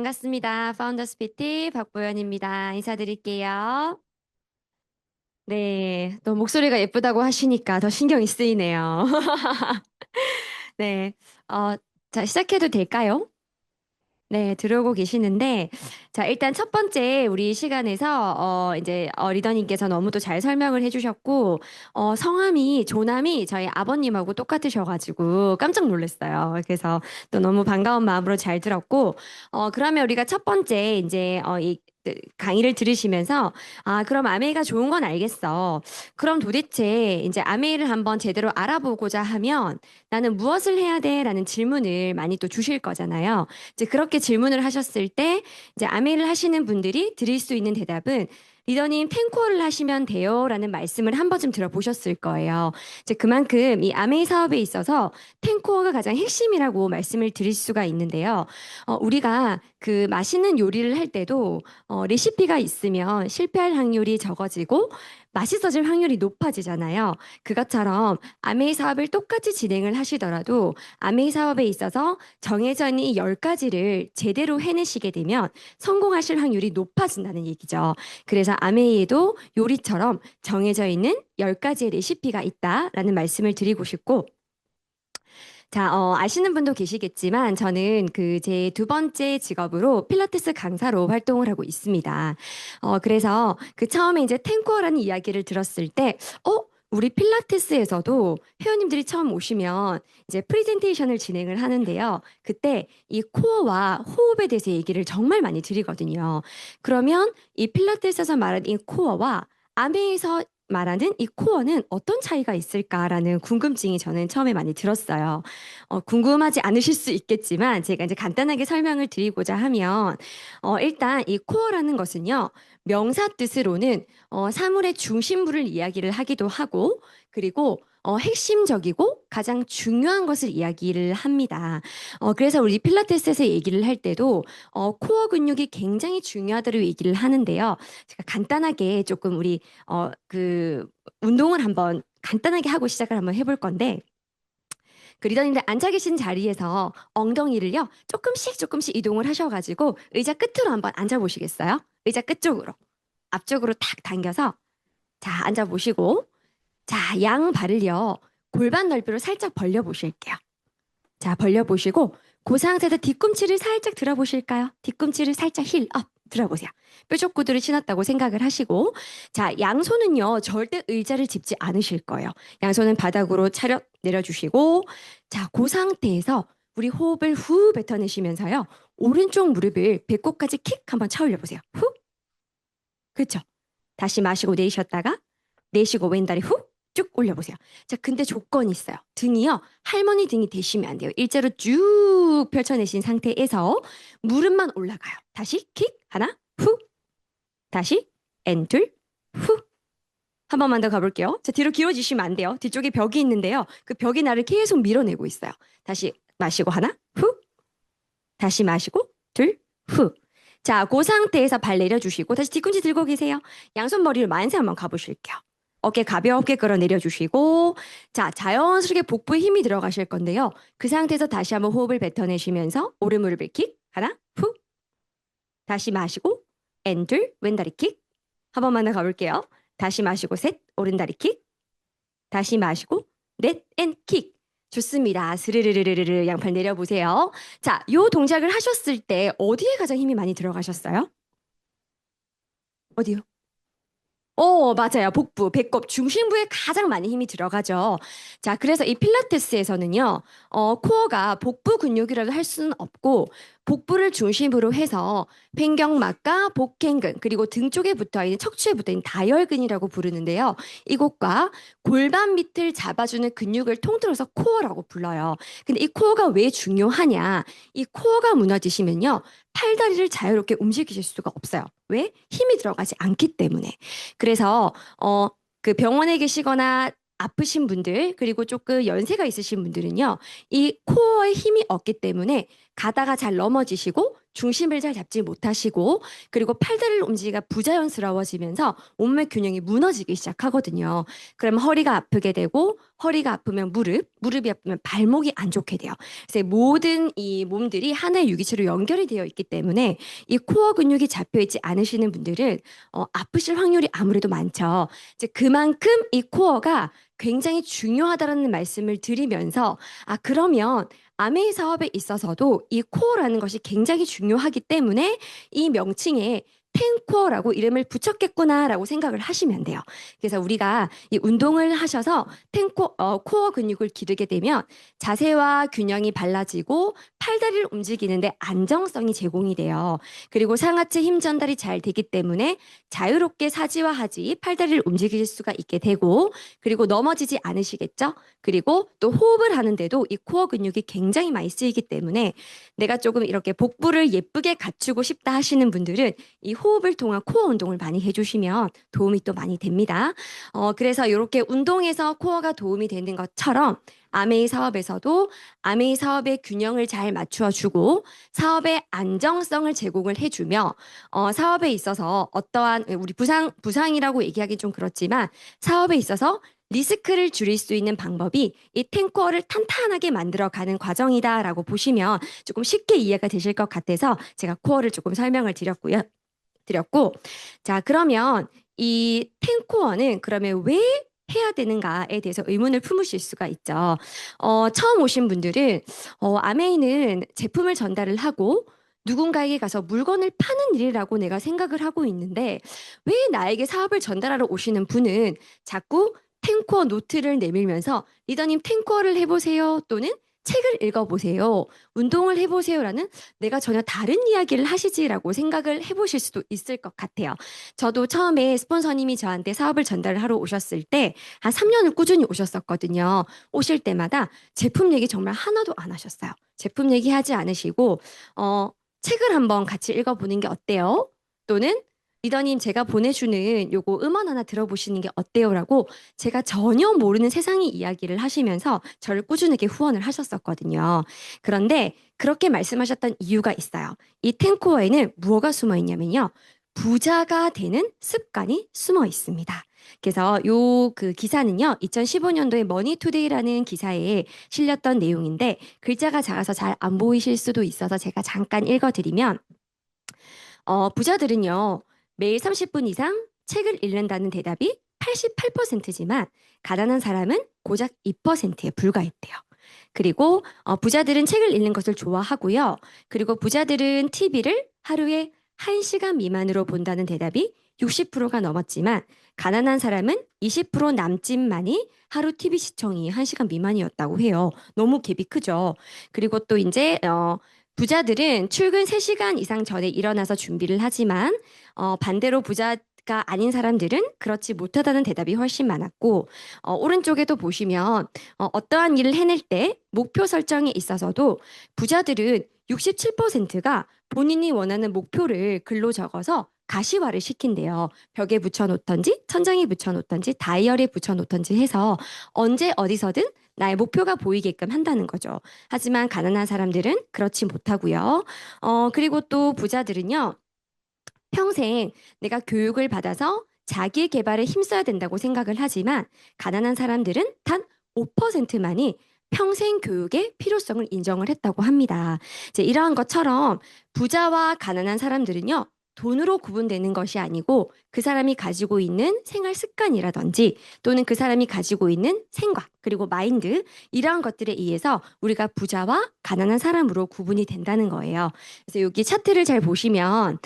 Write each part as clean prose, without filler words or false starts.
반갑습니다. 파운더스 PT 박보연입니다. 인사드릴게요. 네, 또 목소리가 예쁘다고 하시니까 더 신경이 쓰이네요. 네, 어, 자, 시작해도 될까요? 네, 들어오고 계시는데, 자, 일단 첫 번째 우리 시간에서, 리더님께서 너무도 잘 설명을 해주셨고, 성함이, 조남이 저희 아버님하고 똑같으셔가지고 깜짝 놀랐어요. 그래서 또 너무 반가운 마음으로 잘 들었고, 그러면 우리가 첫 번째, 강의를 들으시면서, 아, 그럼 아메이가 좋은 건 알겠어. 그럼 도대체 이제 아메이를 한번 제대로 알아보고자 하면 나는 무엇을 해야 돼? 라는 질문을 많이 또 주실 거잖아요. 이제 그렇게 질문을 하셨을 때 이제 아메이를 하시는 분들이 드릴 수 있는 대답은 리더님 탱코어를 하시면 돼요라는 말씀을 한 번쯤 들어보셨을 거예요. 이제 그만큼 이 아메이 사업에 있어서 탱코어가 가장 핵심이라고 말씀을 드릴 수가 있는데요. 우리가 그 맛있는 요리를 할 때도 레시피가 있으면 실패할 확률이 적어지고 맛있어질 확률이 높아지잖아요. 그것처럼 아메이 사업을 똑같이 진행을 하시더라도 아메이 사업에 있어서 정해져 있는 이 10가지를 제대로 해내시게 되면 성공하실 확률이 높아진다는 얘기죠. 그래서 아메이에도 요리처럼 정해져 있는 10가지의 레시피가 있다라는 말씀을 드리고 싶고 자, 아시는 분도 계시겠지만 저는 그 제 두 번째 직업으로 필라테스 강사로 활동을 하고 있습니다. 그래서 그 처음에 이제 탱코어라는 이야기를 들었을 때, 우리 필라테스에서도 회원님들이 처음 오시면 이제 프레젠테이션을 진행을 하는데요. 그때 이 코어와 호흡에 대해서 얘기를 정말 많이 드리거든요. 그러면 이 필라테스에서 말하는 이 코어와 아메에서 말하는 이 코어는 어떤 차이가 있을까라는 궁금증이 저는 처음에 많이 들었어요. 궁금하지 않으실 수 있겠지만 제가 이제 간단하게 설명을 드리고자 하면 일단 이 코어라는 것은요. 명사 뜻으로는 사물의 중심부를 이야기를 하기도 하고 그리고 핵심적이고 가장 중요한 것을 이야기를 합니다. 그래서 우리 필라테스에서 얘기를 할 때도 코어 근육이 굉장히 중요하다고 얘기를 하는데요. 제가 간단하게 조금 우리 그 운동을 한번 간단하게 하고 시작을 한번 해볼 건데 그 리더님들 앉아 계신 자리에서 엉덩이를요 조금씩 조금씩 이동을 하셔가지고 의자 끝으로 한번 앉아 보시겠어요? 의자 끝쪽으로 앞쪽으로 탁 당겨서 자 앉아 보시고 자 양 발을요 골반 넓이로 살짝 벌려 보실게요. 자 벌려 보시고 그 상태에서 뒤꿈치를 살짝 들어 보실까요? 뒤꿈치를 살짝 힐업 들어보세요. 뾰족 구두를 신었다고 생각을 하시고 자 양손은요 절대 의자를 짚지 않으실 거예요. 양손은 바닥으로 차렷 내려주시고 자 그 상태에서 우리 호흡을 후 뱉어내시면서요 오른쪽 무릎을 배꼽까지 킥 한번 차 올려 보세요. 후 그렇죠. 다시 마시고 내쉬었다가 내쉬고 왼다리 훅 쭉 올려보세요. 자, 근데 조건이 있어요. 등이요. 할머니 등이 되시면 안 돼요. 일자로 쭉 펼쳐내신 상태에서 무릎만 올라가요. 다시 킥 하나 후 다시 앤 둘 후 한 번만 더 가볼게요. 자, 뒤로 길어지시면 안 돼요. 뒤쪽에 벽이 있는데요. 그 벽이 나를 계속 밀어내고 있어요. 다시 마시고 하나 후 다시 마시고 둘 후 자, 그 상태에서 발 내려주시고 다시 뒤꿈치 들고 계세요. 양손 머리를 만세 한번 가보실게요. 어깨 가볍게 끌어 내려주시고 자, 자연스럽게 복부에 힘이 들어가실 건데요. 그 상태에서 다시 한번 호흡을 뱉어내시면서 오른 무릎을 킥 하나 후 다시 마시고 앤둘 왼다리 킥 한 번만 더 가볼게요. 다시 마시고 셋 오른다리 킥 다시 마시고 넷 앤 킥 좋습니다. 스르르르르르 양팔 내려보세요. 자, 요 동작을 하셨을 때 어디에 가장 힘이 많이 들어가셨어요? 어디요? 맞아요. 복부, 배꼽, 중심부에 가장 많이 힘이 들어가죠. 자, 그래서 이 필라테스에서는요, 코어가 복부 근육이라도 할 수는 없고, 복부를 중심으로 해서 횡격막과 복행근, 그리고 등 쪽에 붙어 있는 척추에 붙어 있는 다혈근이라고 부르는데요. 이곳과 골반 밑을 잡아주는 근육을 통틀어서 코어라고 불러요. 근데 이 코어가 왜 중요하냐? 이 코어가 무너지시면요, 팔다리를 자유롭게 움직이실 수가 없어요. 왜? 힘이 들어가지 않기 때문에. 그래서 그 병원에 계시거나 아프신 분들 그리고 조금 연세가 있으신 분들은요. 이 코어에 힘이 없기 때문에 가다가 잘 넘어지시고 중심을 잘 잡지 못하시고 그리고 팔다리를 움직이기가 부자연스러워지면서 몸매 균형이 무너지기 시작하거든요. 그럼 허리가 아프게 되고 허리가 아프면 무릎이 아프면 발목이 안 좋게 돼요. 그래서 모든 이 몸들이 하나의 유기체로 연결이 되어 있기 때문에 이 코어 근육이 잡혀 있지 않으시는 분들은 아프실 확률이 아무래도 많죠. 이제 그만큼 이 코어가 굉장히 중요하다라는 말씀을 드리면서 그러면 아메이 사업에 있어서도 이 코어라는 것이 굉장히 중요하기 때문에 이 명칭에 텐코어라고 이름을 붙였겠구나라고 생각을 하시면 돼요. 그래서 우리가 이 운동을 하셔서 코어 근육을 기르게 되면 자세와 균형이 발라지고 팔다리를 움직이는데 안정성이 제공이 돼요. 그리고 상하체 힘 전달이 잘 되기 때문에 자유롭게 사지와 하지 팔다리를 움직일 수가 있게 되고 그리고 넘어지지 않으시겠죠? 그리고 또 호흡을 하는데도 이 코어 근육이 굉장히 많이 쓰이기 때문에 내가 조금 이렇게 복부를 예쁘게 갖추고 싶다 하시는 분들은 이 호흡을 통한 코어 운동을 많이 해주시면 도움이 또 많이 됩니다. 그래서 이렇게 운동에서 코어가 도움이 되는 것처럼 아메이 사업에서도 아메이 사업의 균형을 잘 맞추어주고 사업의 안정성을 제공을 해주며 사업에 있어서 어떠한 우리 부상이라고 얘기하기 좀 그렇지만 사업에 있어서 리스크를 줄일 수 있는 방법이 이 탱커를 탄탄하게 만들어가는 과정이다라고 보시면 조금 쉽게 이해가 되실 것 같아서 제가 코어를 조금 설명을 드렸고 자 그러면 이 탱코어는 그러면 왜 해야 되는가에 대해서 의문을 품으실 수가 있죠. 처음 오신 분들은 아메이는 제품을 전달을 하고 누군가에게 가서 물건을 파는 일이라고 내가 생각을 하고 있는데 왜 나에게 사업을 전달하러 오시는 분은 자꾸 탱코어 노트를 내밀면서 리더님 탱코어를 해보세요 또는 책을 읽어보세요. 운동을 해보세요라는 내가 전혀 다른 이야기를 하시지라고 생각을 해보실 수도 있을 것 같아요. 저도 처음에 스폰서님이 저한테 사업을 전달을 하러 오셨을 때 한 3년을 꾸준히 오셨었거든요. 오실 때마다 제품 얘기 정말 하나도 안 하셨어요. 제품 얘기하지 않으시고 책을 한번 같이 읽어보는 게 어때요? 또는 리더님 제가 보내주는 요거 음원 하나 들어보시는 게 어때요?라고 제가 전혀 모르는 세상의 이야기를 하시면서 저를 꾸준하게 후원을 하셨었거든요. 그런데 그렇게 말씀하셨던 이유가 있어요. 이 탱코어에는 무엇가 숨어 있냐면요. 부자가 되는 습관이 숨어 있습니다. 그래서 요 그 기사는요. 2015년도에 머니투데이라는 기사에 실렸던 내용인데 글자가 작아서 잘 안 보이실 수도 있어서 제가 잠깐 읽어드리면 부자들은요. 매일 30분 이상 책을 읽는다는 대답이 88%지만 가난한 사람은 고작 2%에 불과했대요. 그리고 부자들은 책을 읽는 것을 좋아하고요. 그리고 부자들은 TV를 하루에 1시간 미만으로 본다는 대답이 60%가 넘었지만 가난한 사람은 20% 남짓만이 하루 TV 시청이 1시간 미만이었다고 해요. 너무 갭이 크죠. 그리고 또 이제 부자들은 출근 3시간 이상 전에 일어나서 준비를 하지만 반대로 부자가 아닌 사람들은 그렇지 못하다는 대답이 훨씬 많았고 오른쪽에도 보시면 어떠한 일을 해낼 때 목표 설정에 있어서도 부자들은 67%가 본인이 원하는 목표를 글로 적어서 가시화를 시킨대요. 벽에 붙여놓던지 천장에 붙여놓던지 다이어리에 붙여놓던지 해서 언제 어디서든 나의 목표가 보이게끔 한다는 거죠. 하지만 가난한 사람들은 그렇지 못하고요. 그리고 또 부자들은요. 평생 내가 교육을 받아서 자기 개발에 힘써야 된다고 생각을 하지만 가난한 사람들은 단 5%만이 평생 교육의 필요성을 인정을 했다고 합니다. 이제 이러한 것처럼 부자와 가난한 사람들은요. 돈으로 구분되는 것이 아니고 그 사람이 가지고 있는 생활 습관이라든지 또는 그 사람이 가지고 있는 생각 그리고 마인드 이러한 것들에 의해서 우리가 부자와 가난한 사람으로 구분이 된다는 거예요. 그래서 여기 차트를 잘 보시면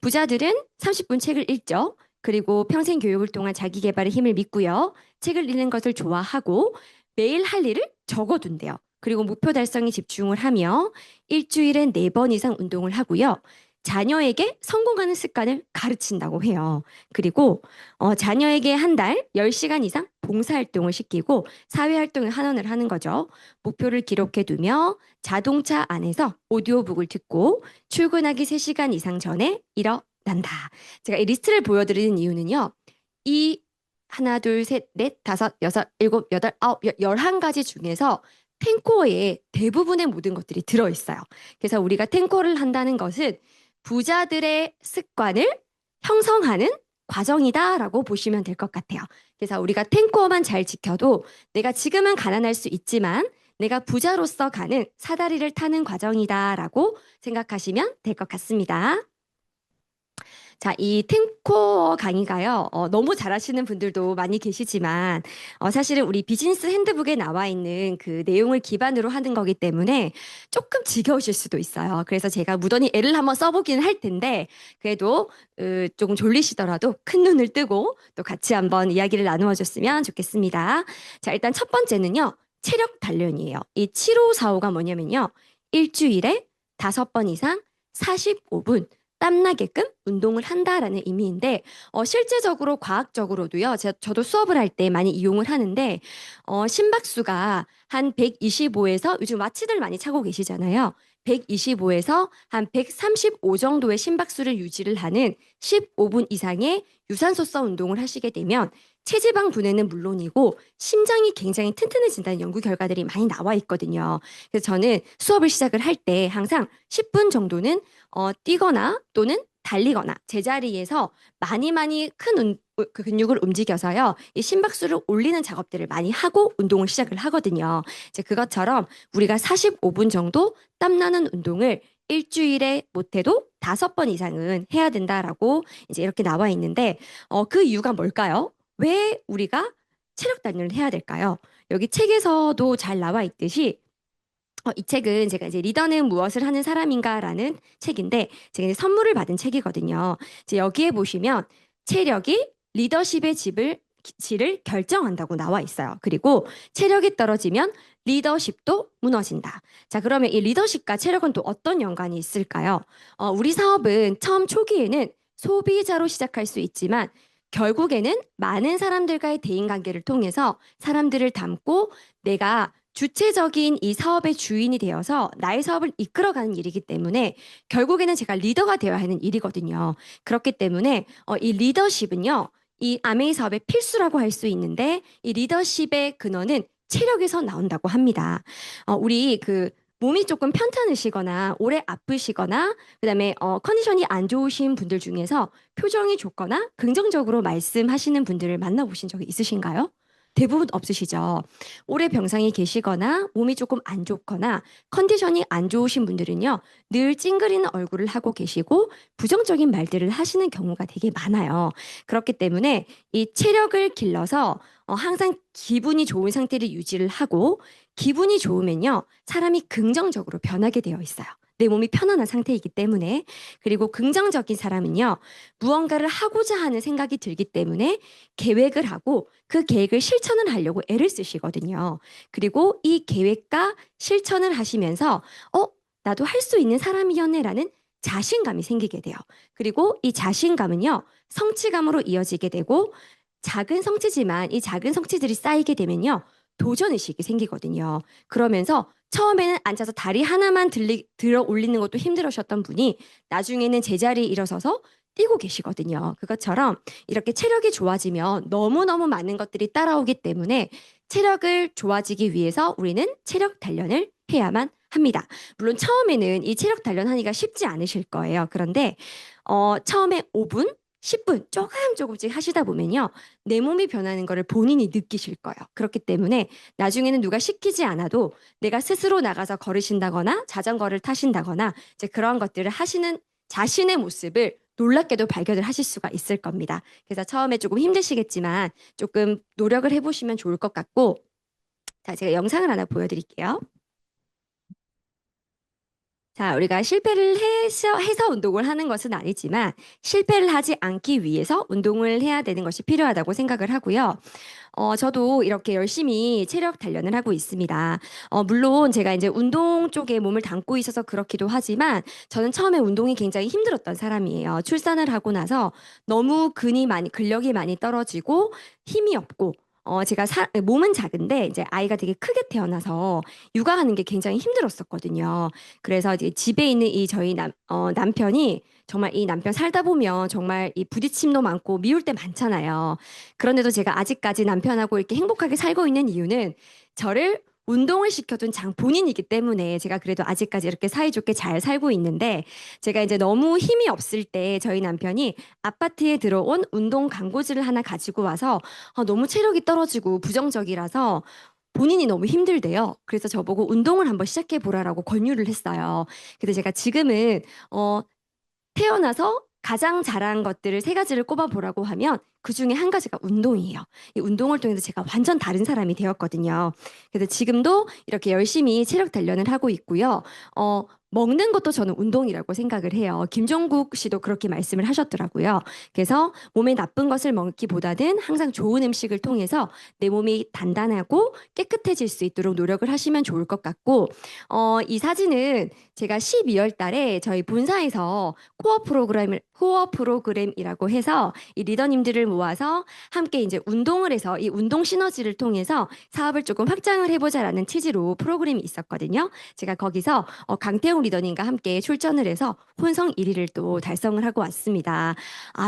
부자들은 30분 책을 읽죠. 그리고 평생 교육을 통한 자기 개발의 힘을 믿고요. 책을 읽는 것을 좋아하고 매일 할 일을 적어둔대요. 그리고 목표 달성에 집중을 하며 일주일에 4번 이상 운동을 하고요. 자녀에게 성공하는 습관을 가르친다고 해요. 그리고 자녀에게 한 달 10시간 이상 봉사활동을 시키고 사회활동을 환원을 하는 거죠. 목표를 기록해 두며 자동차 안에서 오디오북을 듣고 출근하기 3시간 이상 전에 일어난다. 제가 이 리스트를 보여드리는 이유는요. 이 하나, 둘, 셋, 넷, 다섯, 여섯, 일곱, 여덟, 아홉, 11가지 중에서 탱코어에 대부분의 모든 것들이 들어있어요. 그래서 우리가 탱코어를 한다는 것은 부자들의 습관을 형성하는 과정이다라고 보시면 될 것 같아요. 그래서 우리가 탱코어만 잘 지켜도 내가 지금은 가난할 수 있지만 내가 부자로서 가는 사다리를 타는 과정이다라고 생각하시면 될 것 같습니다. 자, 이 탱코어 강의가요, 너무 잘하시는 분들도 많이 계시지만, 사실은 우리 비즈니스 핸드북에 나와 있는 그 내용을 기반으로 하는 거기 때문에 조금 지겨우실 수도 있어요. 그래서 제가 무던히 애를 한번 써보긴 할 텐데, 그래도 조금 졸리시더라도 큰 눈을 뜨고 또 같이 한번 이야기를 나누어 줬으면 좋겠습니다. 자, 일단 첫 번째는요, 체력 단련이에요. 이 7545가 뭐냐면요, 일주일에 5번 이상 45분 땀나게끔 운동을 한다라는 의미인데 실제적으로 과학적으로도요. 저도 수업을 할 때 많이 이용을 하는데 심박수가 한 125에서 요즘 와치들 많이 차고 계시잖아요. 125에서 한 135 정도의 심박수를 유지를 하는 15분 이상의 유산소성 운동을 하시게 되면 체지방 분해는 물론이고 심장이 굉장히 튼튼해진다는 연구 결과들이 많이 나와 있거든요. 그래서 저는 수업을 시작을 할 때 항상 10분 정도는 뛰거나 또는 달리거나 제자리에서 많이 그 근육을 움직여서요. 이 심박수를 올리는 작업들을 많이 하고 운동을 시작을 하거든요. 이제 그것처럼 우리가 45분 정도 땀나는 운동을 일주일에 못해도 5번 이상은 해야 된다라고 이제 이렇게 나와 있는데 그 이유가 뭘까요? 왜 우리가 체력 단련을 해야 될까요? 여기 책에서도 잘 나와 있듯이 이 책은 제가 이제 리더는 무엇을 하는 사람인가라는 책인데 제가 이제 선물을 받은 책이거든요. 이제 여기에 보시면 체력이 리더십의 질을 결정한다고 나와 있어요. 그리고 체력이 떨어지면 리더십도 무너진다. 자, 그러면 이 리더십과 체력은 또 어떤 연관이 있을까요? 우리 사업은 처음 초기에는 소비자로 시작할 수 있지만 결국에는 많은 사람들과의 대인관계를 통해서 사람들을 담고 내가 주체적인 이 사업의 주인이 되어서 나의 사업을 이끌어가는 일이기 때문에 결국에는 제가 리더가 되어야 하는 일이거든요. 그렇기 때문에 이 리더십은요, 이 아메이 사업의 필수라고 할 수 있는데 이 리더십의 근원은 체력에서 나온다고 합니다. 우리 그 몸이 조금 편찮으시거나 오래 아프시거나 그다음에 컨디션이 안 좋으신 분들 중에서 표정이 좋거나 긍정적으로 말씀하시는 분들을 만나보신 적이 있으신가요? 대부분 없으시죠. 오래 병상에 계시거나 몸이 조금 안 좋거나 컨디션이 안 좋으신 분들은요, 늘 찡그리는 얼굴을 하고 계시고 부정적인 말들을 하시는 경우가 되게 많아요. 그렇기 때문에 이 체력을 길러서 항상 기분이 좋은 상태를 유지를 하고 기분이 좋으면요, 사람이 긍정적으로 변하게 되어 있어요. 내 몸이 편안한 상태이기 때문에. 그리고 긍정적인 사람은요, 무언가를 하고자 하는 생각이 들기 때문에 계획을 하고 그 계획을 실천을 하려고 애를 쓰시거든요. 그리고 이 계획과 실천을 하시면서 나도 할 수 있는 사람이었네라는 자신감이 생기게 돼요. 그리고 이 자신감은요, 성취감으로 이어지게 되고 작은 성취지만 이 작은 성취들이 쌓이게 되면요, 도전의식이 생기거든요. 그러면서 처음에는 앉아서 다리 하나만 들어 올리는 것도 힘들으셨던 분이 나중에는 제자리에 일어서서 뛰고 계시거든요. 그것처럼 이렇게 체력이 좋아지면 너무너무 많은 것들이 따라오기 때문에 체력을 좋아지기 위해서 우리는 체력 단련을 해야만 합니다. 물론 처음에는 이 체력 단련하기가 쉽지 않으실 거예요. 그런데 처음에 5분, 10분 조금씩 하시다 보면요. 내 몸이 변하는 것을 본인이 느끼실 거예요. 그렇기 때문에 나중에는 누가 시키지 않아도 내가 스스로 나가서 걸으신다거나 자전거를 타신다거나 이제 그런 것들을 하시는 자신의 모습을 놀랍게도 발견을 하실 수가 있을 겁니다. 그래서 처음에 조금 힘드시겠지만 조금 노력을 해보시면 좋을 것 같고, 자, 제가 영상을 하나 보여드릴게요. 자, 우리가 실패를 해서 운동을 하는 것은 아니지만 실패를 하지 않기 위해서 운동을 해야 되는 것이 필요하다고 생각을 하고요. 저도 이렇게 열심히 체력 단련을 하고 있습니다. 물론 제가 이제 운동 쪽에 몸을 담고 있어서 그렇기도 하지만 저는 처음에 운동이 굉장히 힘들었던 사람이에요. 출산을 하고 나서 너무 근력이 많이 떨어지고 힘이 없고 제가 몸은 작은데 이제 아이가 되게 크게 태어나서 육아하는 게 굉장히 힘들었었거든요. 그래서 이제 집에 있는 이 저희 남편이 정말 이 남편 살다 보면 정말 이 부딪힘도 많고 미울 때 많잖아요. 그런데도 제가 아직까지 남편하고 이렇게 행복하게 살고 있는 이유는 저를 운동을 시켜둔 장 본인이기 때문에 제가 그래도 아직까지 이렇게 사이좋게 잘 살고 있는데, 제가 이제 너무 힘이 없을 때 저희 남편이 아파트에 들어온 운동 광고지를 하나 가지고 와서 너무 체력이 떨어지고 부정적이라서 본인이 너무 힘들대요. 그래서 저보고 운동을 한번 시작해 보라라고 권유를 했어요. 근데 제가 지금은 태어나서 가장 잘한 것들을 세 가지를 꼽아보라고 하면 그 중에 한 가지가 운동이에요. 이 운동을 통해서 제가 완전 다른 사람이 되었거든요. 그래서 지금도 이렇게 열심히 체력 단련을 하고 있고요. 먹는 것도 저는 운동이라고 생각을 해요. 김종국 씨도 그렇게 말씀을 하셨더라고요. 그래서 몸에 나쁜 것을 먹기보다는 항상 좋은 음식을 통해서 내 몸이 단단하고 깨끗해질 수 있도록 노력을 하시면 좋을 것 같고, 이 사진은 제가 12월 달에 저희 본사에서 코어 프로그램이라고 해서 이 리더님들을 모아서 함께 이제 운동을 해서 이 운동 시너지를 통해서 사업을 조금 확장을 해보자라는 취지로 프로그램이 있었거든요. 제가 거기서 강태용 리더님과 함께 출전을 해서 혼성 1위를 또 달성을 하고 왔습니다.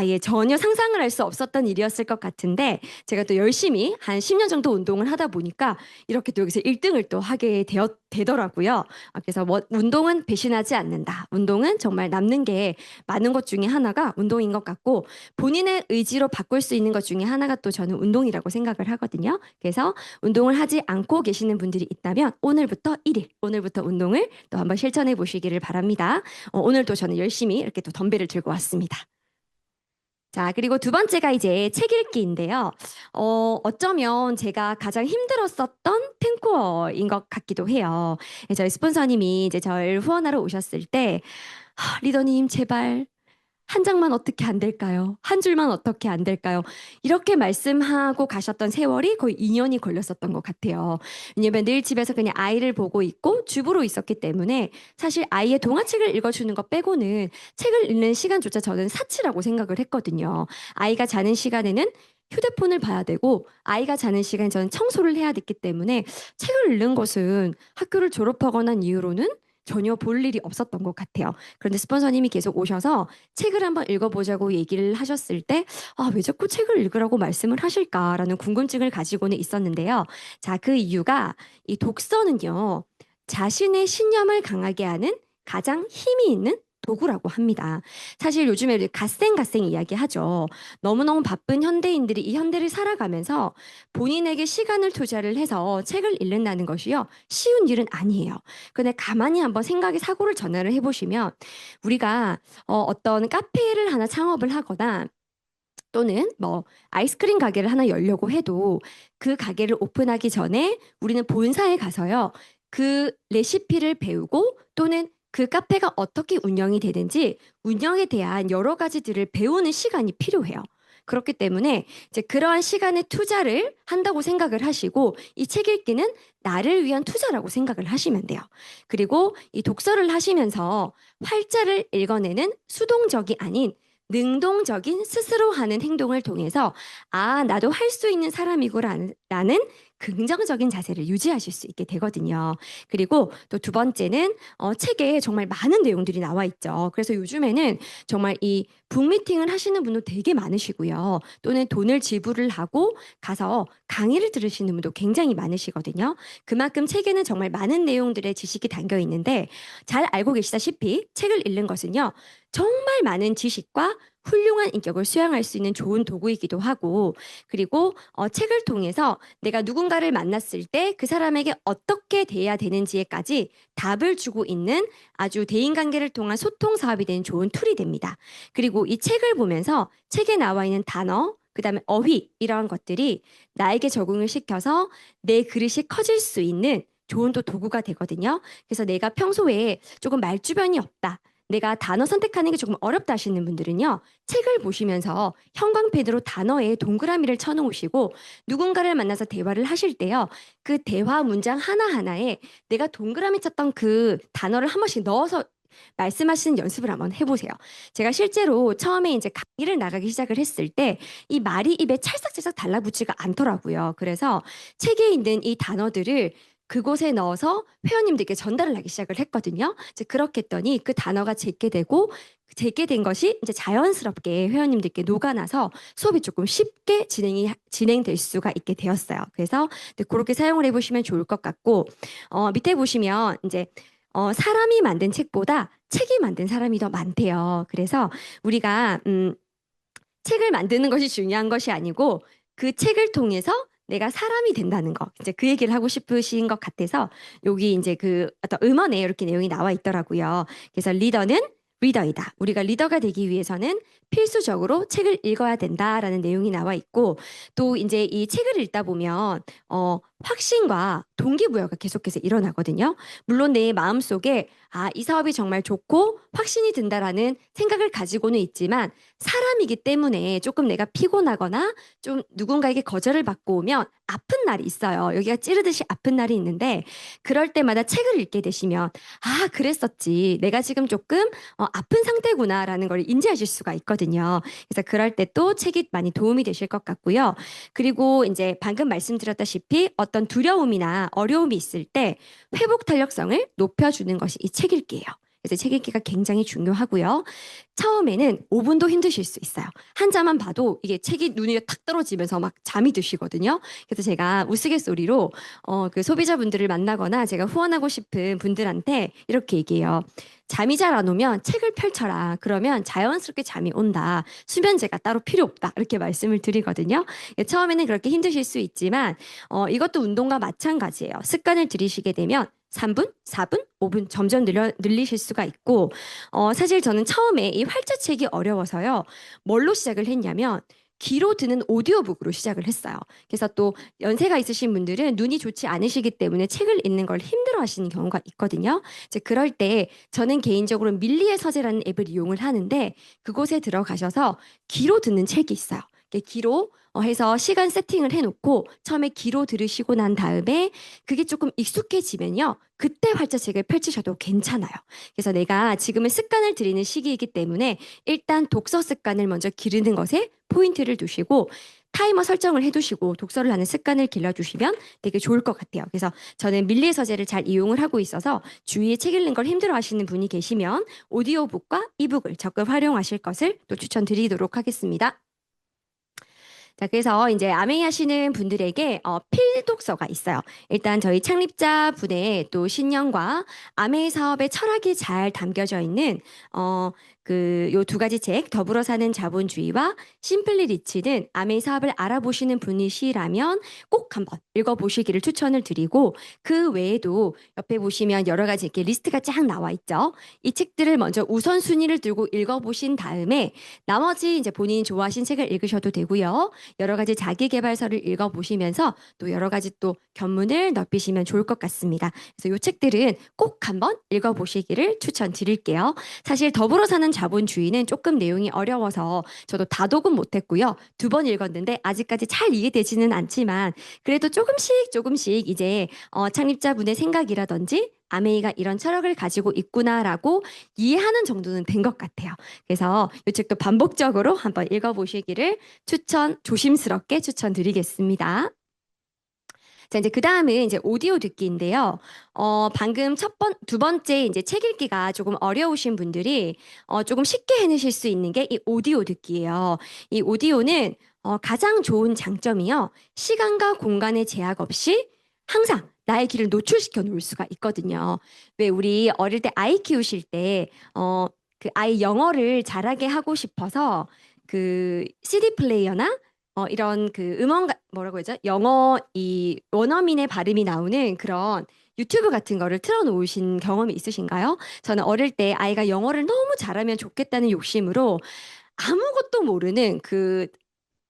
예, 전혀 상상을 할 수 없었던 일이었을 것 같은데 제가 또 열심히 한 10년 정도 운동을 하다 보니까 이렇게 또 여기서 1등을 또 하게 되더라고요. 그래서 운동은 배신하지 않는다. 운동은 정말 남는 게 많은 것 중에 하나가 운동인 것 같고, 본인의 의지로 바꿀 수 있는 것 중에 하나가 또 저는 운동이라고 생각을 하거든요. 그래서 운동을 하지 않고 계시는 분들이 있다면 오늘부터 1일, 오늘부터 운동을 또 한번 실천해 보시기를 바랍니다. 오늘도 저는 열심히 이렇게 또 덤벨을 들고 왔습니다. 자, 그리고 두 번째가 이제 책 읽기인데요. 어쩌면 제가 가장 힘들었었던 탱코어인 것 같기도 해요. 저희 스폰서님이 이제 저를 후원하러 오셨을 때, 리더님, 제발 한 장만 어떻게 안 될까요? 한 줄만 어떻게 안 될까요? 이렇게 말씀하고 가셨던 세월이 거의 2년이 걸렸었던 것 같아요. 왜냐면 늘 집에서 그냥 아이를 보고 있고 주부로 있었기 때문에 사실 아이의 동화책을 읽어주는 것 빼고는 책을 읽는 시간조차 저는 사치라고 생각을 했거든요. 아이가 자는 시간에는 휴대폰을 봐야 되고 아이가 자는 시간에 저는 청소를 해야 됐기 때문에 책을 읽는 것은 학교를 졸업하고 난 이후로는 전혀 볼 일이 없었던 것 같아요. 그런데 스폰서님이 계속 오셔서 책을 한번 읽어보자고 얘기를 하셨을 때, 왜 자꾸 책을 읽으라고 말씀을 하실까라는 궁금증을 가지고는 있었는데요. 자, 그 이유가 이 독서는요, 자신의 신념을 강하게 하는 가장 힘이 있는 도구라고 합니다. 사실 요즘에 우리 갓생 이야기하죠. 너무너무 바쁜 현대인들이 이 현대를 살아가면서 본인에게 시간을 투자를 해서 책을 읽는다는 것이요, 쉬운 일은 아니에요. 근데 가만히 한번 생각의 사고를 전환을 해보시면 우리가 어떤 카페를 하나 창업을 하거나 또는 뭐 아이스크림 가게를 하나 열려고 해도 그 가게를 오픈하기 전에 우리는 본사에 가서요, 그 레시피를 배우고 또는 그 카페가 어떻게 운영이 되는지 운영에 대한 여러 가지들을 배우는 시간이 필요해요. 그렇기 때문에 이제 그러한 시간의 투자를 한다고 생각을 하시고 이 책 읽기는 나를 위한 투자라고 생각을 하시면 돼요. 그리고 이 독서를 하시면서 활자를 읽어내는 수동적이 아닌 능동적인 스스로 하는 행동을 통해서 나도 할 수 있는 사람이구라는 긍정적인 자세를 유지하실 수 있게 되거든요. 그리고 또 두 번째는 책에 정말 많은 내용들이 나와 있죠. 그래서 요즘에는 정말 이 북미팅을 하시는 분도 되게 많으시고요. 또는 돈을 지불을 하고 가서 강의를 들으시는 분도 굉장히 많으시거든요. 그만큼 책에는 정말 많은 내용들의 지식이 담겨 있는데 잘 알고 계시다시피 책을 읽는 것은요, 정말 많은 지식과 훌륭한 인격을 수양할 수 있는 좋은 도구이기도 하고, 그리고 책을 통해서 내가 누군가를 만났을 때 그 사람에게 어떻게 대해야 되는지에까지 답을 주고 있는 아주 대인관계를 통한 소통 사업이 되는 좋은 툴이 됩니다. 그리고 이 책을 보면서 책에 나와 있는 단어, 그다음에 어휘 이러한 것들이 나에게 적응을 시켜서 내 그릇이 커질 수 있는 좋은 또 도구가 되거든요. 그래서 내가 평소에 조금 말주변이 없다, 내가 단어 선택하는 게 조금 어렵다 하시는 분들은요, 책을 보시면서 형광펜으로 단어에 동그라미를 쳐놓으시고 누군가를 만나서 대화를 하실 때요, 그 대화 문장 하나하나에 내가 동그라미 쳤던 그 단어를 한 번씩 넣어서 말씀하시는 연습을 한번 해보세요. 제가 실제로 처음에 이제 강의를 나가기 시작을 했을 때 이 말이 입에 찰싹찰싹 달라붙지가 않더라고요. 그래서 책에 있는 이 단어들을 그곳에 넣어서 회원님들께 전달을 하기 시작을 했거든요. 이제 그렇게 했더니 그 단어가 제게 되고 제게 된 것이 이제 자연스럽게 회원님들께 녹아나서 수업이 조금 쉽게 진행될 수가 있게 되었어요. 그래서 그렇게 사용을 해보시면 좋을 것 같고, 밑에 보시면 이제 사람이 만든 책보다 책이 만든 사람이 더 많대요. 그래서 우리가 책을 만드는 것이 중요한 것이 아니고 그 책을 통해서 내가 사람이 된다는 거. 이제 그 얘기를 하고 싶으신 것 같아서 여기 이제 그 어떤 음원에 이렇게 내용이 나와 있더라고요. 그래서 리더는 리더이다. 우리가 리더가 되기 위해서는 필수적으로 책을 읽어야 된다라는 내용이 나와 있고 또 이제 이 책을 읽다 보면 확신과 동기부여가 계속해서 일어나거든요. 물론 내 마음속에 이 사업이 정말 좋고 확신이 든다라는 생각을 가지고는 있지만 사람이기 때문에 조금 내가 피곤하거나 좀 누군가에게 거절을 받고 오면 아픈 날이 있어요. 여기가 찌르듯이 아픈 날이 있는데 그럴 때마다 책을 읽게 되시면 그랬었지. 내가 지금 조금 아픈 상태구나라는 걸 인지하실 수가 있거든요. 그래서 그럴 때 또 책이 많이 도움이 되실 것 같고요. 그리고 이제 방금 말씀드렸다시피 어떤 두려움이나 어려움이 있을 때 회복 탄력성을 높여주는 것이 이 책 읽기예요. 그래서 책 읽기가 굉장히 중요하고요. 처음에는 5분도 힘드실 수 있어요. 한 자만 봐도 이게 책이 눈에 탁 떨어지면서 막 잠이 드시거든요. 그래서 제가 우스갯소리로 그 소비자분들을 만나거나 제가 후원하고 싶은 분들한테 이렇게 얘기해요. 잠이 잘 안 오면 책을 펼쳐라. 그러면 자연스럽게 잠이 온다. 수면제가 따로 필요 없다. 이렇게 말씀을 드리거든요. 처음에는 그렇게 힘드실 수 있지만 이것도 운동과 마찬가지예요. 습관을 들이시게 되면 3분, 4분, 5분 점점 늘리실 수가 있고 사실 저는 처음에 이 활자책이 어려워서요. 뭘로 시작을 했냐면 귀로 듣는 오디오북으로 시작을 했어요. 그래서 또 연세가 있으신 분들은 눈이 좋지 않으시기 때문에 책을 읽는 걸 힘들어 하시는 경우가 있거든요. 이제 그럴 때 저는 개인적으로 밀리의 서재라는 앱을 이용을 하는데 그곳에 들어가셔서 귀로 듣는 책이 있어요. 귀로 해서 시간 세팅을 해놓고 처음에 귀로 들으시고 난 다음에 그게 조금 익숙해지면요. 그때 활자책을 펼치셔도 괜찮아요. 그래서 내가 지금은 습관을 들이는 시기이기 때문에 일단 독서 습관을 먼저 기르는 것에 포인트를 두시고 타이머 설정을 해두시고 독서를 하는 습관을 길러주시면 되게 좋을 것 같아요. 그래서 저는 밀리의 서재를 잘 이용을 하고 있어서 주위에 책 읽는 걸 힘들어 하시는 분이 계시면 오디오북과 이북을 적극 활용하실 것을 또 추천드리도록 하겠습니다. 자, 그래서 이제 아메이 하시는 분들에게 필독서가 있어요. 일단 저희 창립자 분의 또 신념과 아메이 사업의 철학이 잘 담겨져 있는 요 두 가지 책, 더불어 사는 자본주의와 심플리 리치는 아메이 사업을 알아보시는 분이시라면 꼭 한번 읽어보시기를 추천을 드리고 그 외에도 옆에 보시면 여러 가지 이렇게 리스트가 쫙 나와 있죠. 이 책들을 먼저 우선순위를 두고 읽어보신 다음에 나머지 이제 본인이 좋아하신 책을 읽으셔도 되고요. 여러 가지 자기계발서를 읽어보시면서 또 여러 가지 또 견문을 넓히시면 좋을 것 같습니다. 그래서 이 책들은 꼭 한번 읽어보시기를 추천드릴게요. 사실 더불어 사는 자본주의는 조금 내용이 어려워서 저도 다독은 못했고요. 2번 읽었는데 아직까지 잘 이해되지는 않지만 그래도 조금씩 이제 창립자분의 생각이라든지 아메이가 이런 철학을 가지고 있구나라고 이해하는 정도는 된 것 같아요. 그래서 이 책도 반복적으로 한번 읽어보시기를 조심스럽게 추천드리겠습니다. 자, 이제 그 다음은 이제 오디오 듣기인데요. 방금 두 번째 이제 책 읽기가 조금 어려우신 분들이 조금 쉽게 해내실 수 있는 게 이 오디오 듣기예요. 이 오디오는 가장 좋은 장점이요. 시간과 공간의 제약 없이 항상 나의 귀를 노출시켜 놓을 수가 있거든요. 왜 우리 어릴 때 아이 키우실 때, 그 아이 영어를 잘하게 하고 싶어서 그 CD 플레이어나 이런 그 뭐라고 하죠? 영어 이 원어민의 발음이 나오는 그런 유튜브 같은 거를 틀어놓으신 경험이 있으신가요? 저는 어릴 때 아이가 영어를 너무 잘하면 좋겠다는 욕심으로 아무것도 모르는 그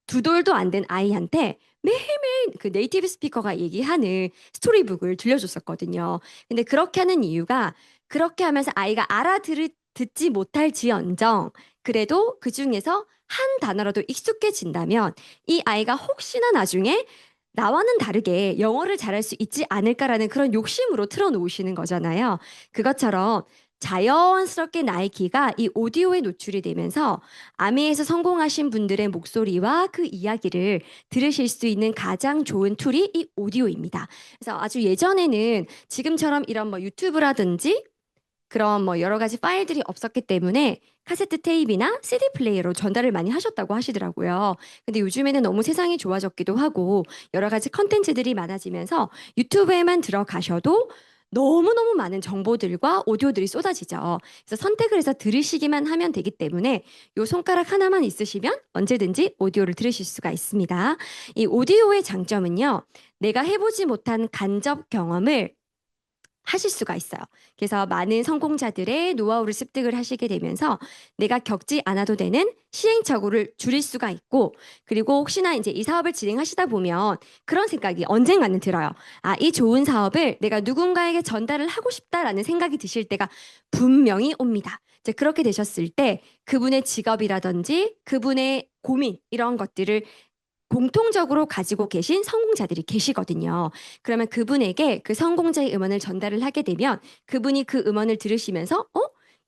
2돌도 안 된 아이한테 매일매일 그 네이티브 스피커가 얘기하는 스토리북을 들려줬었거든요. 근데 그렇게 하는 이유가 그렇게 하면서 아이가 듣지 못할지언정 그래도 그 중에서 한 단어라도 익숙해진다면 이 아이가 혹시나 나중에 나와는 다르게 영어를 잘할 수 있지 않을까라는 그런 욕심으로 틀어놓으시는 거잖아요. 그것처럼 자연스럽게 나의 귀가 이 오디오에 노출이 되면서 아메에서 성공하신 분들의 목소리와 그 이야기를 들으실 수 있는 가장 좋은 툴이 이 오디오입니다. 그래서 아주 예전에는 지금처럼 이런 뭐 유튜브라든지 그런 뭐 여러 가지 파일들이 없었기 때문에 카세트 테이프나 CD 플레이어로 전달을 많이 하셨다고 하시더라고요. 근데 요즘에는 너무 세상이 좋아졌기도 하고 여러 가지 컨텐츠들이 많아지면서 유튜브에만 들어가셔도 너무너무 많은 정보들과 오디오들이 쏟아지죠. 그래서 선택을 해서 들으시기만 하면 되기 때문에 요 손가락 하나만 있으시면 언제든지 오디오를 들으실 수가 있습니다. 이 오디오의 장점은요. 내가 해보지 못한 간접 경험을 하실 수가 있어요. 그래서 많은 성공자들의 노하우를 습득을 하시게 되면서 내가 겪지 않아도 되는 시행착오를 줄일 수가 있고, 그리고 혹시나 이제 이 사업을 진행하시다 보면 그런 생각이 언젠가는 들어요. 아, 이 좋은 사업을 내가 누군가에게 전달을 하고 싶다라는 생각이 드실 때가 분명히 옵니다. 이제 그렇게 되셨을 때 그분의 직업이라든지 그분의 고민 이런 것들을 공통적으로 가지고 계신 성공자들이 계시거든요. 그러면 그분에게 그 성공자의 음원을 전달을 하게 되면 그분이 그 음원을 들으시면서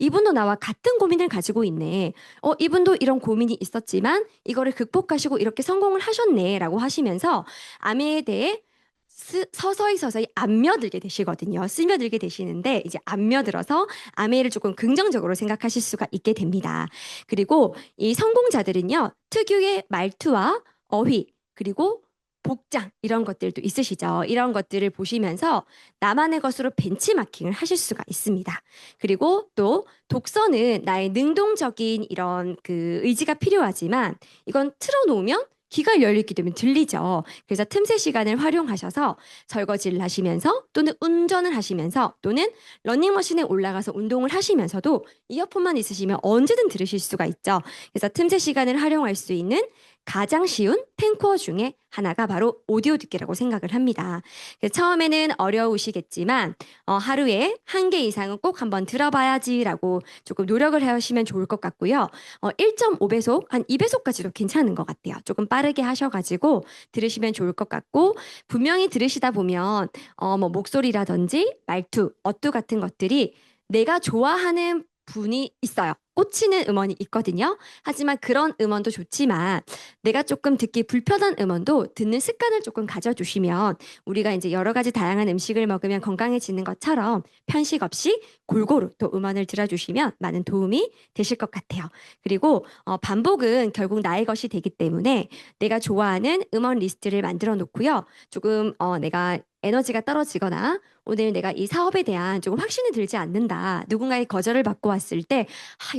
이분도 나와 같은 고민을 가지고 있네. 이분도 이런 고민이 있었지만 이거를 극복하시고 이렇게 성공을 하셨네라고 하시면서 아메에 대해 서서히 안며들게 되시거든요. 스며들게 되시는데 이제 안며들어서 아메를 조금 긍정적으로 생각하실 수가 있게 됩니다. 그리고 이 성공자들은요, 특유의 말투와 어휘, 그리고 복장 이런 것들도 있으시죠. 이런 것들을 보시면서 나만의 것으로 벤치마킹을 하실 수가 있습니다. 그리고 또 독서는 나의 능동적인 이런 그 의지가 필요하지만 이건 틀어놓으면 귀가 열리게 되면 들리죠. 그래서 틈새 시간을 활용하셔서 설거지를 하시면서 또는 운전을 하시면서 또는 러닝머신에 올라가서 운동을 하시면서도 이어폰만 있으시면 언제든 들으실 수가 있죠. 그래서 틈새 시간을 활용할 수 있는 가장 쉬운 탱코어 중에 하나가 바로 오디오 듣기라고 생각을 합니다. 그래서 처음에는 어려우시겠지만 하루에 한 개 이상은 꼭 한번 들어봐야지라고 조금 노력을 하시면 좋을 것 같고요. 1.5배속, 한 2배속까지도 괜찮은 것 같아요. 조금 빠르게 하셔가지고 들으시면 좋을 것 같고 분명히 들으시다 보면 뭐 목소리라든지 말투, 어투 같은 것들이 내가 좋아하는 분이 있어요. 꽂히는 음원이 있거든요. 하지만 그런 음원도 좋지만 내가 조금 듣기 불편한 음원도 듣는 습관을 조금 가져주시면 우리가 이제 여러 가지 다양한 음식을 먹으면 건강해지는 것처럼 편식 없이 골고루 또 음원을 들어주시면 많은 도움이 되실 것 같아요. 그리고 반복은 결국 나의 것이 되기 때문에 내가 좋아하는 음원 리스트를 만들어 놓고요. 조금 내가 에너지가 떨어지거나 오늘 내가 이 사업에 대한 조금 확신이 들지 않는다. 누군가의 거절을 받고 왔을 때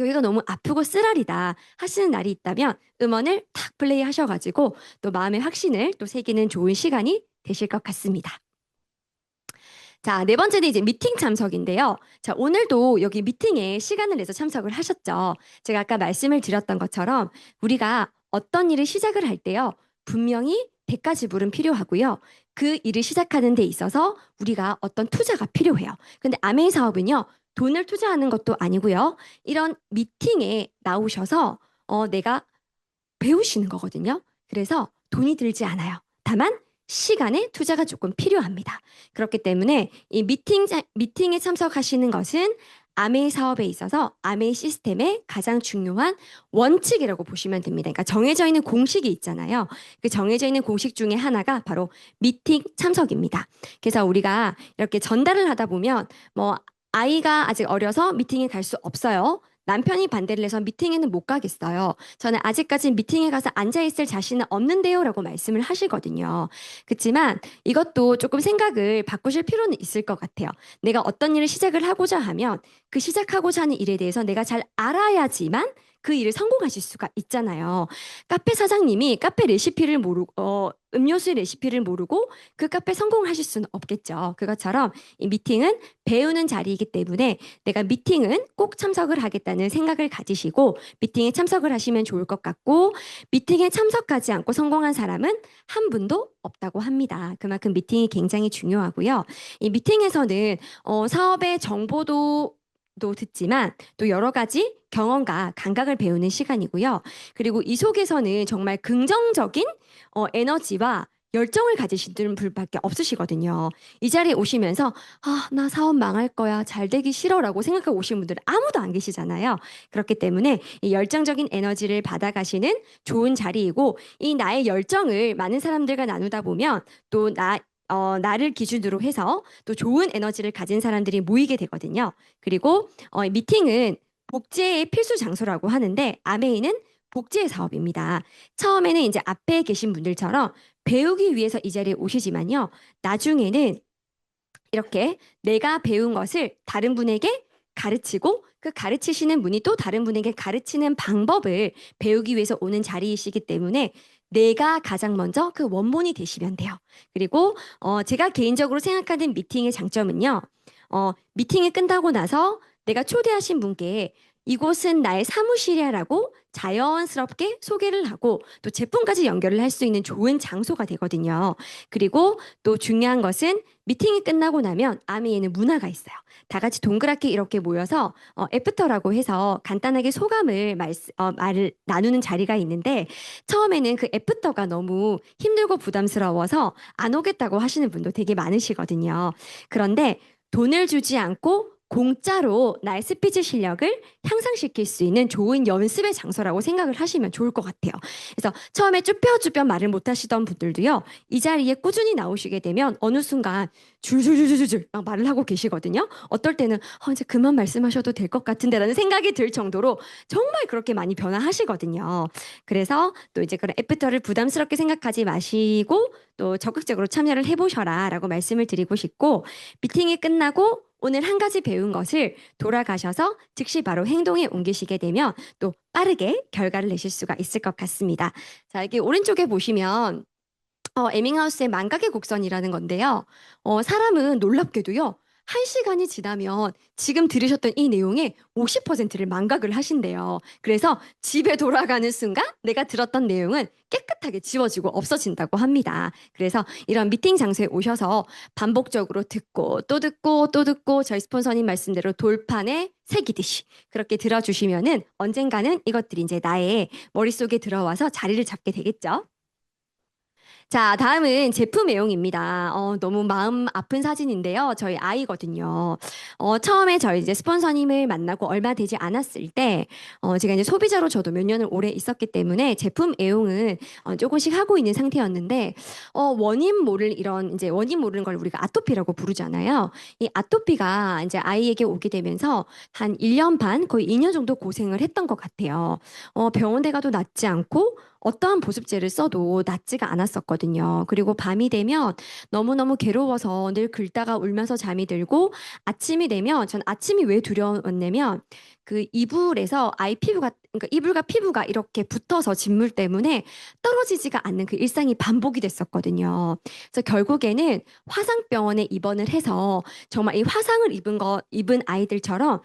여기가 너무 아프고 쓰라리다 하시는 날이 있다면 음원을 탁 플레이 하셔가지고 또 마음의 확신을 또 새기는 좋은 시간이 되실 것 같습니다. 자, 네 번째는 이제 미팅 참석인데요. 자, 오늘도 여기 미팅에 시간을 내서 참석을 하셨죠. 제가 아까 말씀을 드렸던 것처럼 우리가 어떤 일을 시작을 할 때요. 분명히 대가 지불은 필요하고요. 그 일을 시작하는 데 있어서 우리가 어떤 투자가 필요해요. 근데 아메이 사업은요. 돈을 투자하는 것도 아니고요. 이런 미팅에 나오셔서 내가 배우시는 거거든요. 그래서 돈이 들지 않아요. 다만 시간의 투자가 조금 필요합니다. 그렇기 때문에 이 미팅에 참석하시는 것은 아메이 사업에 있어서 아메이 시스템의 가장 중요한 원칙이라고 보시면 됩니다. 그러니까 정해져 있는 공식이 있잖아요. 그 정해져 있는 공식 중에 하나가 바로 미팅 참석입니다. 그래서 우리가 이렇게 전달을 하다 보면 뭐 아이가 아직 어려서 미팅에 갈 수 없어요. 남편이 반대를 해서 미팅에는 못 가겠어요. 저는 아직까지 미팅에 가서 앉아있을 자신은 없는데요. 라고 말씀을 하시거든요. 그렇지만 이것도 조금 생각을 바꾸실 필요는 있을 것 같아요. 내가 어떤 일을 시작을 하고자 하면 그 시작하고자 하는 일에 대해서 내가 잘 알아야지만 그 일을 성공하실 수가 있잖아요. 카페 사장님이 카페 레시피를 모르고, 음료수 레시피를 모르고 그 카페 성공하실 수는 없겠죠. 그것처럼 이 미팅은 배우는 자리이기 때문에 내가 미팅은 꼭 참석을 하겠다는 생각을 가지시고 미팅에 참석을 하시면 좋을 것 같고 미팅에 참석하지 않고 성공한 사람은 한 분도 없다고 합니다. 그만큼 미팅이 굉장히 중요하고요. 이 미팅에서는 사업의 정보도 또 듣지만 또 여러 가지 경험과 감각을 배우는 시간이고요. 그리고 이 속에서는 정말 긍정적인 에너지와 열정을 가지신 분밖에 없으시거든요. 이 자리에 오시면서 아, 나 사업 망할 거야. 잘 되기 싫어라고 생각하고 오신 분들은 아무도 안 계시잖아요. 그렇기 때문에 이 열정적인 에너지를 받아가시는 좋은 자리이고 이 나의 열정을 많은 사람들과 나누다 보면 또 나를 기준으로 해서 또 좋은 에너지를 가진 사람들이 모이게 되거든요. 그리고 미팅은 복제의 필수 장소라고 하는데 아메이는 복제 사업입니다. 처음에는 이제 앞에 계신 분들처럼 배우기 위해서 이 자리에 오시지만요. 나중에는 이렇게 내가 배운 것을 다른 분에게 가르치고 그 가르치시는 분이 또 다른 분에게 가르치는 방법을 배우기 위해서 오는 자리이시기 때문에 내가 가장 먼저 그 원본이 되시면 돼요. 그리고 제가 개인적으로 생각하는 미팅의 장점은요. 미팅이 끝나고 나서 내가 초대하신 분께 이곳은 나의 사무실이야라고 자연스럽게 소개를 하고 또 제품까지 연결을 할 수 있는 좋은 장소가 되거든요. 그리고 또 중요한 것은 미팅이 끝나고 나면 아미에는 문화가 있어요. 다 같이 동그랗게 이렇게 모여서 애프터라고 해서 간단하게 소감을 말을 나누는 자리가 있는데 처음에는 그 애프터가 너무 힘들고 부담스러워서 안 오겠다고 하시는 분도 되게 많으시거든요. 그런데 돈을 주지 않고 공짜로 나의 스피치 실력을 향상시킬 수 있는 좋은 연습의 장소라고 생각을 하시면 좋을 것 같아요. 그래서 처음에 쭈뼛쭈뼛 말을 못 하시던 분들도요, 이 자리에 꾸준히 나오시게 되면 어느 순간 줄줄줄줄줄 막 말을 하고 계시거든요. 어떨 때는 이제 그만 말씀하셔도 될 것 같은데라는 생각이 들 정도로 정말 그렇게 많이 변화하시거든요. 그래서 또 이제 그런 애프터를 부담스럽게 생각하지 마시고 또 적극적으로 참여를 해보셔라라고 말씀을 드리고 싶고 미팅이 끝나고 오늘 한 가지 배운 것을 돌아가셔서 즉시 바로 행동에 옮기시게 되면 또 빠르게 결과를 내실 수가 있을 것 같습니다. 자, 여기 오른쪽에 보시면 에밍하우스의 망각의 곡선이라는 건데요. 사람은 놀랍게도요. 1시간이 지나면 지금 들으셨던 이 내용의 50%를 망각을 하신대요. 그래서 집에 돌아가는 순간 내가 들었던 내용은 깨끗하게 지워지고 없어진다고 합니다. 그래서 이런 미팅 장소에 오셔서 반복적으로 듣고 또 듣고 또 듣고 저희 스폰서님 말씀대로 돌판에 새기듯이 그렇게 들어주시면은 언젠가는 이것들이 이제 나의 머릿속에 들어와서 자리를 잡게 되겠죠. 자, 다음은 제품 애용입니다. 너무 마음 아픈 사진인데요. 저희 아이거든요. 처음에 저희 이제 스폰서님을 만나고 얼마 되지 않았을 때, 제가 이제 소비자로 저도 몇 년을 오래 있었기 때문에 제품 애용은 조금씩 하고 있는 상태였는데, 원인 모를 이런 이제 원인 모르는 걸 우리가 아토피라고 부르잖아요. 이 아토피가 이제 아이에게 오게 되면서 한 1년 반, 거의 2년 정도 고생을 했던 것 같아요. 병원에 가도 낫지 않고, 어떠한 보습제를 써도 낫지가 않았었거든요. 그리고 밤이 되면 너무너무 괴로워서 늘 긁다가 울면서 잠이 들고 아침이 되면 전 아침이 왜 두려웠냐면 그 이불에서 아이 피부가 그러니까 이불과 피부가 이렇게 붙어서 진물 때문에 떨어지지가 않는 그 일상이 반복이 됐었거든요. 그래서 결국에는 화상병원에 입원을 해서 정말 이 화상을 입은 아이들처럼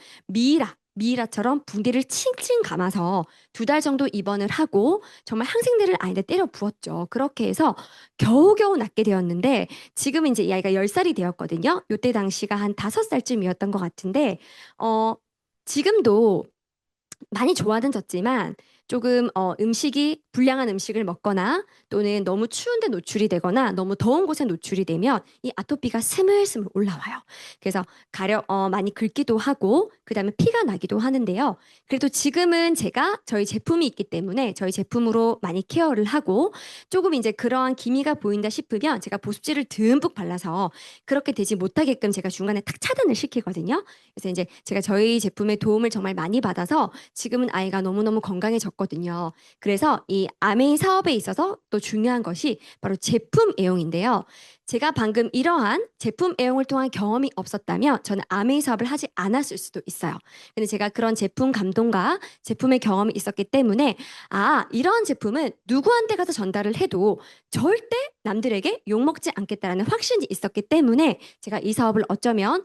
미이라처럼 붕대를 칭칭 감아서 2달 정도 입원을 하고 정말 항생제를 아이한테 때려 부었죠. 그렇게 해서 겨우겨우 낫게 되었는데 지금은 이제 이 아이가 10살이 되었거든요. 요때 당시가 한 5살쯤이었던 것 같은데 지금도 많이 좋아는 졌지만 조금 음식이 불량한 음식을 먹거나 또는 너무 추운데 노출이 되거나 너무 더운 곳에 노출이 되면 이 아토피가 스물스물 올라와요. 그래서 많이 긁기도 하고 그다음에 피가 나기도 하는데요. 그래도 지금은 제가 저희 제품이 있기 때문에 저희 제품으로 많이 케어를 하고 조금 이제 그러한 기미가 보인다 싶으면 제가 보습제를 듬뿍 발라서 그렇게 되지 못하게끔 제가 중간에 탁 차단을 시키거든요. 그래서 이제 제가 저희 제품의 도움을 정말 많이 받아서 지금은 아이가 너무너무 건강해졌거든요. 그래서 이 아메이 사업에 있어서 또 중요한 것이 바로 제품 애용인데요. 제가 방금 이러한 제품 애용을 통한 경험이 없었다면 저는 아메이 사업을 하지 않았을 수도 있어요. 근데 제가 그런 제품 감동과 제품의 경험이 있었기 때문에 이러한 제품은 누구한테 가서 전달을 해도 절대 남들에게 욕먹지 않겠다라는 확신이 있었기 때문에 제가 이 사업을 어쩌면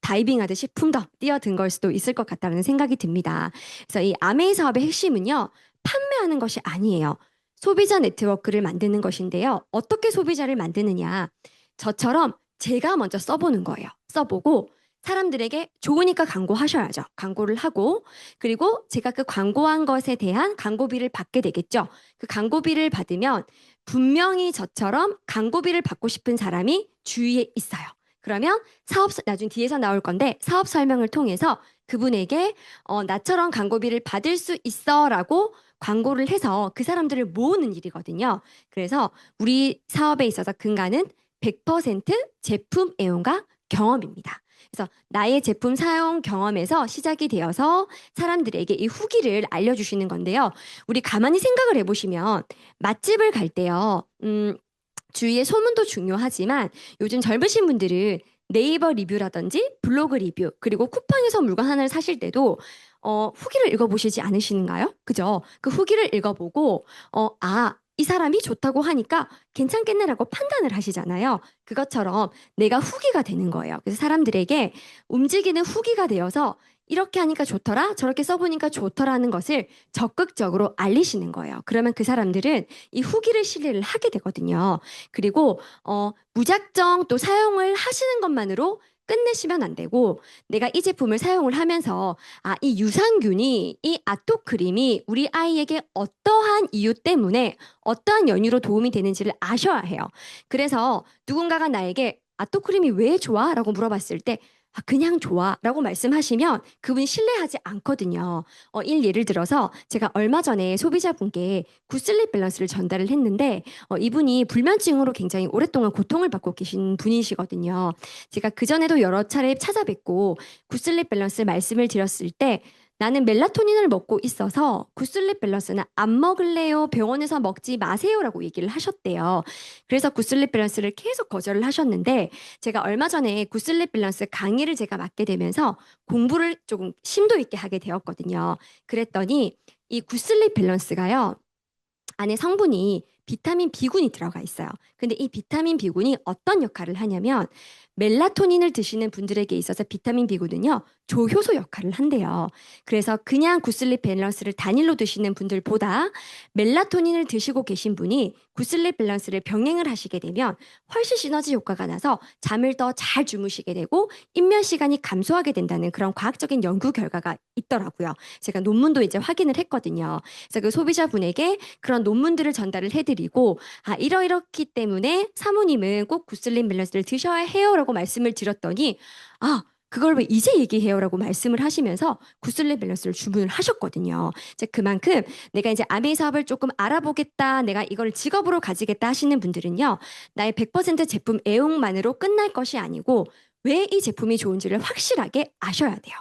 다이빙 하듯이 풍덩 뛰어든 걸 수도 있을 것 같다는 생각이 듭니다. 그래서 이 아메이 사업의 핵심은요, 판매하는 것이 아니에요. 소비자 네트워크를 만드는 것인데요. 어떻게 소비자를 만드느냐? 저처럼 제가 먼저 써보는 거예요. 써보고 사람들에게 좋으니까 광고하셔야죠. 광고를 하고 그리고 제가 그 광고한 것에 대한 광고비를 받게 되겠죠. 그 광고비를 받으면 분명히 저처럼 광고비를 받고 싶은 사람이 주위에 있어요. 그러면 나중 뒤에서 나올 건데 사업 설명을 통해서 그분에게 나처럼 광고비를 받을 수 있어라고 광고를 해서 그 사람들을 모으는 일이거든요. 그래서 우리 사업에 있어서 근간은 100% 제품 애용과 경험입니다. 그래서 나의 제품 사용 경험에서 시작이 되어서 사람들에게 이 후기를 알려주시는 건데요. 우리 가만히 생각을 해보시면 맛집을 갈 때요. 주위의 소문도 중요하지만 요즘 젊으신 분들은 네이버 리뷰라든지 블로그 리뷰 그리고 쿠팡에서 물건 하나를 사실 때도 후기를 읽어보시지 않으시는가요? 그죠? 그 후기를 읽어보고 이 사람이 좋다고 하니까 괜찮겠네라고 판단을 하시잖아요. 그것처럼 내가 후기가 되는 거예요. 그래서 사람들에게 움직이는 후기가 되어서 이렇게 하니까 좋더라, 저렇게 써보니까 좋더라는 것을 적극적으로 알리시는 거예요. 그러면 그 사람들은 이 후기를 신뢰를 하게 되거든요. 그리고 무작정 또 사용을 하시는 것만으로 끝내시면 안 되고 내가 이 제품을 사용을 하면서 이 유산균이 이 아토크림이 우리 아이에게 어떠한 이유 때문에 어떠한 연유로 도움이 되는지를 아셔야 해요. 그래서 누군가가 나에게 아토크림이 왜 좋아? 라고 물어봤을 때 그냥 좋아 라고 말씀하시면 그분이 신뢰하지 않거든요. 예를 들어서 제가 얼마 전에 소비자분께 굿슬립 밸런스를 전달을 했는데 이분이 불면증으로 굉장히 오랫동안 고통을 받고 계신 분이시거든요. 제가 그전에도 여러 차례 찾아뵙고 굿슬립 밸런스 말씀을 드렸을 때 나는 멜라토닌을 먹고 있어서 굿슬립 밸런스는 안 먹을래요. 병원에서 먹지 마세요라고 얘기를 하셨대요. 그래서 굿슬립 밸런스를 계속 거절을 하셨는데 제가 얼마 전에 굿슬립 밸런스 강의를 제가 맡게 되면서 공부를 조금 심도 있게 하게 되었거든요. 그랬더니 이 굿슬립 밸런스가요. 안에 성분이 비타민 B군이 들어가 있어요. 근데 이 비타민 B군이 어떤 역할을 하냐면 멜라토닌을 드시는 분들에게 있어서 비타민 B군은요. 조효소 역할을 한대요. 그래서 그냥 굿슬립 밸런스를 단일로 드시는 분들보다 멜라토닌을 드시고 계신 분이 굿슬립 밸런스를 병행을 하시게 되면 훨씬 시너지 효과가 나서 잠을 더 잘 주무시게 되고 입면 시간이 감소하게 된다는 그런 과학적인 연구 결과가 있더라고요. 제가 논문도 이제 확인을 했거든요. 그래서 그 소비자분에게 그런 논문들을 전달을 해드리고 이러이렇기 때문에 사모님은 꼭 굿슬립 밸런스를 드셔야 해요라고 말씀을 드렸더니 그걸 왜 이제 얘기해요라고 말씀을 하시면서 굿슬립 밸런스를 주문을 하셨거든요. 이제 그만큼 내가 이제 아메이 사업을 조금 알아보겠다, 내가 이걸 직업으로 가지겠다 하시는 분들은요, 나의 100% 제품 애용만으로 끝날 것이 아니고 왜 이 제품이 좋은지를 확실하게 아셔야 돼요.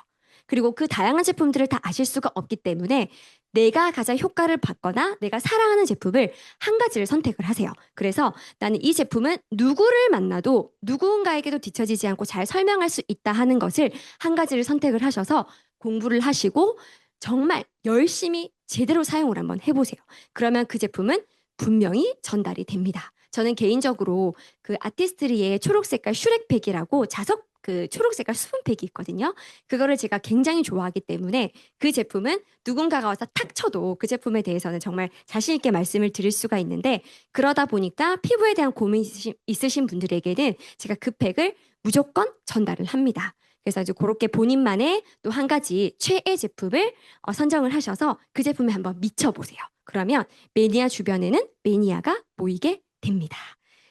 그리고 그 다양한 제품들을 다 아실 수가 없기 때문에 내가 가장 효과를 받거나 내가 사랑하는 제품을 한 가지를 선택을 하세요. 그래서 나는 이 제품은 누구를 만나도 누군가에게도 뒤처지지 않고 잘 설명할 수 있다 하는 것을 한 가지를 선택을 하셔서 공부를 하시고 정말 열심히 제대로 사용을 한번 해보세요. 그러면 그 제품은 분명히 전달이 됩니다. 저는 개인적으로 그 아티스트리의 초록색깔 슈렉팩이라고 자석 그 초록색깔 수분팩이 있거든요. 그거를 제가 굉장히 좋아하기 때문에 그 제품은 누군가가 와서 탁 쳐도 그 제품에 대해서는 정말 자신 있게 말씀을 드릴 수가 있는데 그러다 보니까 피부에 대한 고민이 있으신 분들에게는 제가 그 팩을 무조건 전달을 합니다. 그래서 이제 그렇게 본인만의 또 한 가지 최애 제품을 선정을 하셔서 그 제품에 한번 미쳐보세요. 그러면 매니아 주변에는 매니아가 모이게 됩니다.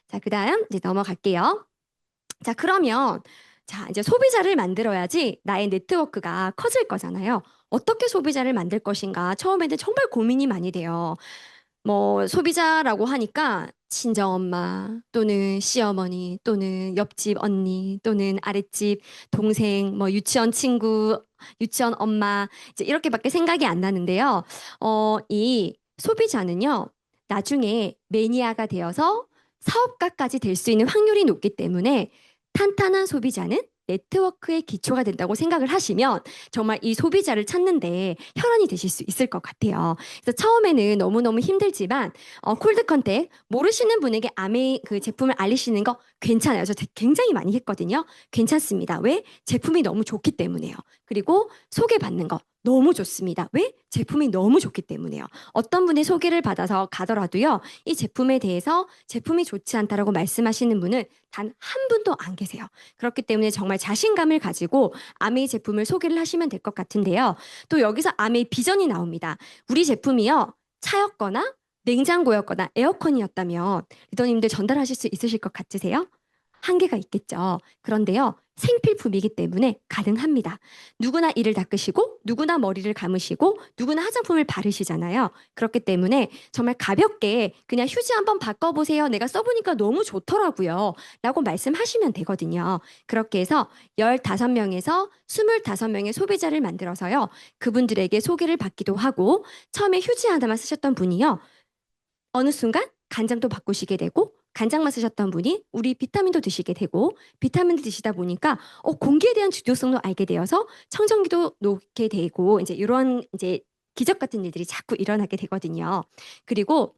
자, 그다음 이제 넘어갈게요. 자, 그러면 이제 소비자를 만들어야지 나의 네트워크가 커질 거잖아요. 어떻게 소비자를 만들 것인가 처음에는 정말 고민이 많이 돼요. 뭐 소비자라고 하니까 친정엄마 또는 시어머니 또는 옆집 언니 또는 아랫집 동생 뭐 유치원 친구 유치원 엄마 이제 이렇게밖에 생각이 안 나는데요. 이 소비자는요 나중에 매니아가 되어서 사업가까지 될 수 있는 확률이 높기 때문에 탄탄한 소비자는 네트워크의 기초가 된다고 생각을 하시면 정말 이 소비자를 찾는데 혈안이 되실 수 있을 것 같아요. 그래서 처음에는 너무너무 힘들지만 콜드 컨택 모르시는 분에게 아메 그 제품을 알리시는 거 괜찮아요. 저 굉장히 많이 했거든요. 괜찮습니다. 왜? 제품이 너무 좋기 때문에요. 그리고 소개받는 거 너무 좋습니다. 왜? 제품이 너무 좋기 때문에요. 어떤 분의 소개를 받아서 가더라도요, 이 제품에 대해서 제품이 좋지 않다라고 말씀하시는 분은 단 한 분도 안 계세요. 그렇기 때문에 정말 자신감을 가지고 아메이 제품을 소개를 하시면 될 것 같은데요. 또 여기서 아메이 비전이 나옵니다. 우리 제품이요, 차였거나 냉장고였거나 에어컨이었다면 리더님들 전달하실 수 있으실 것 같으세요? 한계가 있겠죠. 그런데요, 생필품이기 때문에 가능합니다. 누구나 이를 닦으시고, 누구나 머리를 감으시고, 누구나 화장품을 바르시잖아요. 그렇기 때문에 정말 가볍게 그냥 휴지 한번 바꿔보세요. 내가 써보니까 너무 좋더라고요. 라고 말씀하시면 되거든요. 그렇게 해서 15명에서 25명의 소비자를 만들어서요. 그분들에게 소개를 받기도 하고, 처음에 휴지 하나만 쓰셨던 분이요. 어느 순간 간장도 바꾸시게 되고 간장만 쓰셨던 분이 우리 비타민도 드시게 되고 비타민도 드시다 보니까 공기에 대한 중요성도 알게 되어서 청정기도 놓게 되고 이제 이런 이제 기적 같은 일들이 자꾸 일어나게 되거든요. 그리고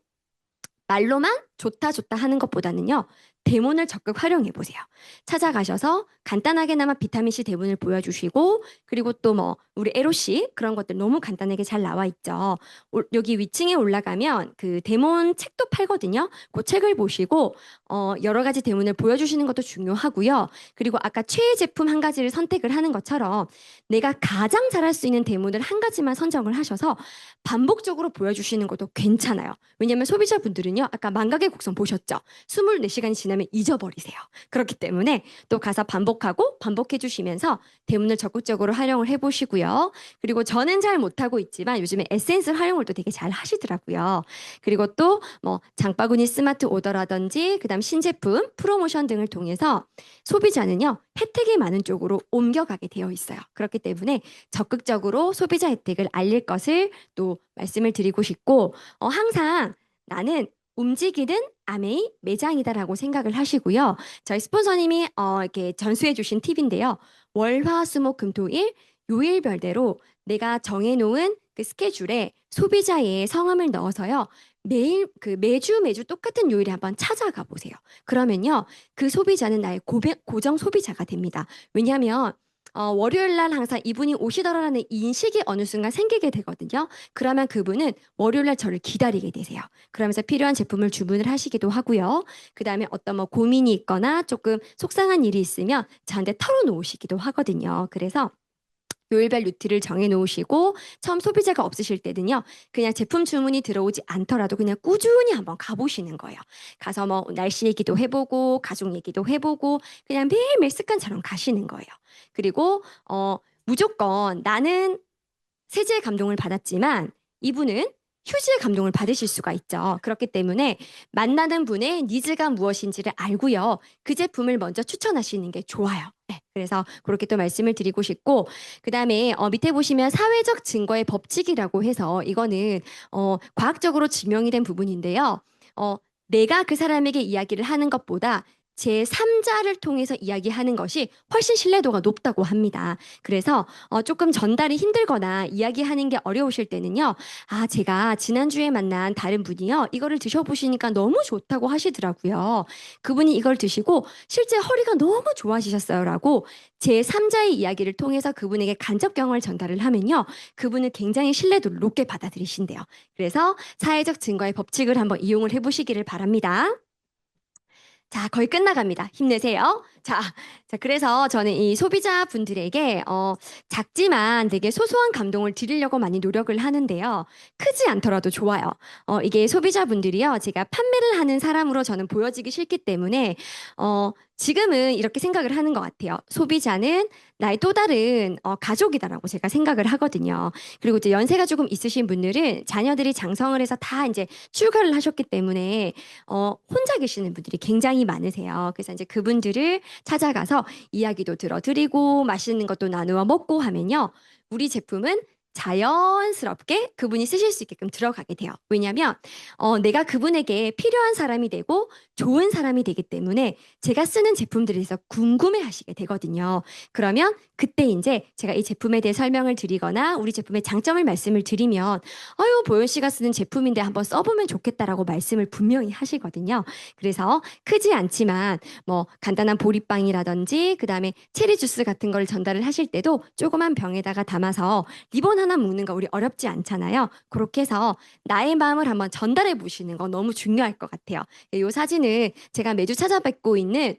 말로만 좋다 좋다 하는 것보다는요. 대문을 적극 활용해 보세요. 찾아가셔서 간단하게나마 비타민C 대문을 보여주시고 그리고 또 뭐 우리 에로씨 그런 것들 너무 간단하게 잘 나와 있죠. 여기 위층에 올라가면 그 대문 책도 팔거든요. 그 책을 보시고 여러 가지 대문을 보여주시는 것도 중요하고요. 그리고 아까 최애 제품 한 가지를 선택을 하는 것처럼 내가 가장 잘할 수 있는 대문을 한 가지만 선정을 하셔서 반복적으로 보여주시는 것도 괜찮아요. 왜냐하면 소비자분들은요. 아까 망각의 곡선 보셨죠? 24시간이 지나면 잊어버리세요. 그렇기 때문에 또 가서 반복하고 반복해 주시면서 대문을 적극적으로 활용을 해보시고요. 그리고 저는 잘 못하고 있지만 요즘에 에센스 활용을 또 되게 잘 하시더라고요. 그리고 또 뭐 장바구니 스마트 오더라든지 그다음 신제품 프로모션 등을 통해서 소비자는요. 혜택이 많은 쪽으로 옮겨가게 되어 있어요. 그렇기 때문에 적극적으로 소비자 혜택을 알릴 것을 또 말씀을 드리고 싶고 항상 나는 움직이는 아메이 매장이다라고 생각을 하시고요. 저희 스폰서님이 이렇게 전수해 주신 팁인데요. 월, 화, 수, 목, 금, 토, 일 요일별대로 내가 정해놓은 그 스케줄에 소비자의 성함을 넣어서요. 매주 똑같은 요일에 한번 찾아가 보세요. 그러면요. 그 소비자는 나의 고정 소비자가 됩니다. 왜냐하면 월요일 날 항상 이분이 오시더라라는 인식이 어느 순간 생기게 되거든요. 그러면 그분은 월요일 날 저를 기다리게 되세요. 그러면서 필요한 제품을 주문을 하시기도 하고요. 그 다음에 어떤 뭐 고민이 있거나 조금 속상한 일이 있으면 저한테 털어놓으시기도 하거든요. 그래서 요일별 루트를 정해 놓으시고 처음 소비자가 없으실 때는요. 그냥 제품 주문이 들어오지 않더라도 그냥 꾸준히 한번 가보시는 거예요. 가서 뭐 날씨 얘기도 해보고 가족 얘기도 해보고 그냥 매일매일 습관처럼 가시는 거예요. 그리고 무조건 나는 세제의 감동을 받았지만 이분은 휴지의 감동을 받으실 수가 있죠. 그렇기 때문에 만나는 분의 니즈가 무엇인지를 알고요. 그 제품을 먼저 추천하시는 게 좋아요. 네, 그래서 그렇게 또 말씀을 드리고 싶고 그다음에 밑에 보시면 사회적 증거의 법칙이라고 해서 이거는 과학적으로 증명이 된 부분인데요. 내가 그 사람에게 이야기를 하는 것보다 제3자를 통해서 이야기하는 것이 훨씬 신뢰도가 높다고 합니다. 그래서 조금 전달이 힘들거나 이야기하는 게 어려우실 때는요. 제가 지난주에 만난 다른 분이요. 이거를 드셔보시니까 너무 좋다고 하시더라고요. 그분이 이걸 드시고 실제 허리가 너무 좋아지셨어요라고 제3자의 이야기를 통해서 그분에게 간접 경험을 전달을 하면요. 그분은 굉장히 신뢰도를 높게 받아들이신대요. 그래서 사회적 증거의 법칙을 한번 이용을 해보시기를 바랍니다. 자, 거의 끝나갑니다. 힘내세요. 자, 그래서 저는 이 소비자분들에게, 작지만 되게 소소한 감동을 드리려고 많이 노력을 하는데요. 크지 않더라도 좋아요. 이게 소비자분들이요. 제가 판매를 하는 사람으로 저는 보여지기 싫기 때문에, 지금은 이렇게 생각을 하는 것 같아요. 소비자는 나의 또 다른 가족이다라고 제가 생각을 하거든요. 그리고 이제 연세가 조금 있으신 분들은 자녀들이 장성을 해서 다 이제 출가를 하셨기 때문에 혼자 계시는 분들이 굉장히 많으세요. 그래서 이제 그분들을 찾아가서 이야기도 들어드리고 맛있는 것도 나누어 먹고 하면요. 우리 제품은 자연스럽게 그분이 쓰실 수 있게끔 들어가게 돼요. 왜냐하면 내가 그분에게 필요한 사람이 되고 좋은 사람이 되기 때문에 제가 쓰는 제품들에 대해서 궁금해 하시게 되거든요. 그러면 그때 이제 제가 이 제품에 대해 설명을 드리거나 우리 제품의 장점을 말씀을 드리면 아유 보현 씨가 쓰는 제품인데 한번 써보면 좋겠다라고 말씀을 분명히 하시거든요. 그래서 크지 않지만 뭐 간단한 보리빵이라든지 그다음에 체리 주스 같은 걸 전달을 하실 때도 조그만 병에다가 담아서 리본 하나 하나 묶는 거 우리 어렵지 않잖아요. 그렇게 해서 나의 마음을 한번 전달해 보시는 거 너무 중요할 것 같아요. 이 사진은 제가 매주 찾아뵙고 있는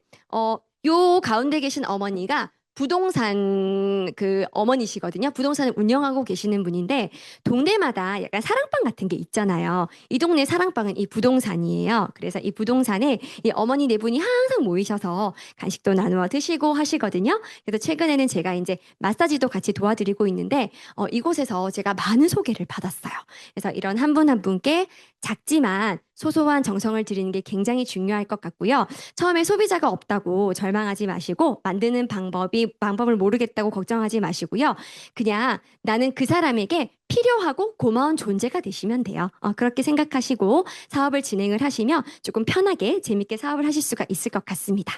요 가운데 계신 어머니가 부동산 그 어머니시거든요. 부동산을 운영하고 계시는 분인데 동네마다 약간 사랑방 같은 게 있잖아요. 이 동네 사랑방은 이 부동산이에요. 그래서 이 부동산에 이 어머니 네 분이 항상 모이셔서 간식도 나누어 드시고 하시거든요. 그래서 최근에는 제가 이제 마사지도 같이 도와드리고 있는데 이곳에서 제가 많은 소개를 받았어요. 그래서 이런 한 분 한 분께 작지만 소소한 정성을 들이는 게 굉장히 중요할 것 같고요. 처음에 소비자가 없다고 절망하지 마시고 만드는 방법을 모르겠다고 걱정하지 마시고요. 그냥 나는 그 사람에게 필요하고 고마운 존재가 되시면 돼요. 그렇게 생각하시고 사업을 진행을 하시면 조금 편하게 재밌게 사업을 하실 수가 있을 것 같습니다.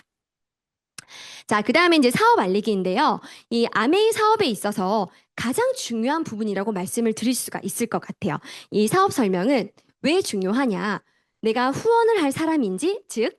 자, 그 다음에 이제 사업 알리기인데요. 이 아메이 사업에 있어서 가장 중요한 부분이라고 말씀을 드릴 수가 있을 것 같아요. 이 사업 설명은 왜 중요하냐? 내가 후원을 할 사람인지, 즉,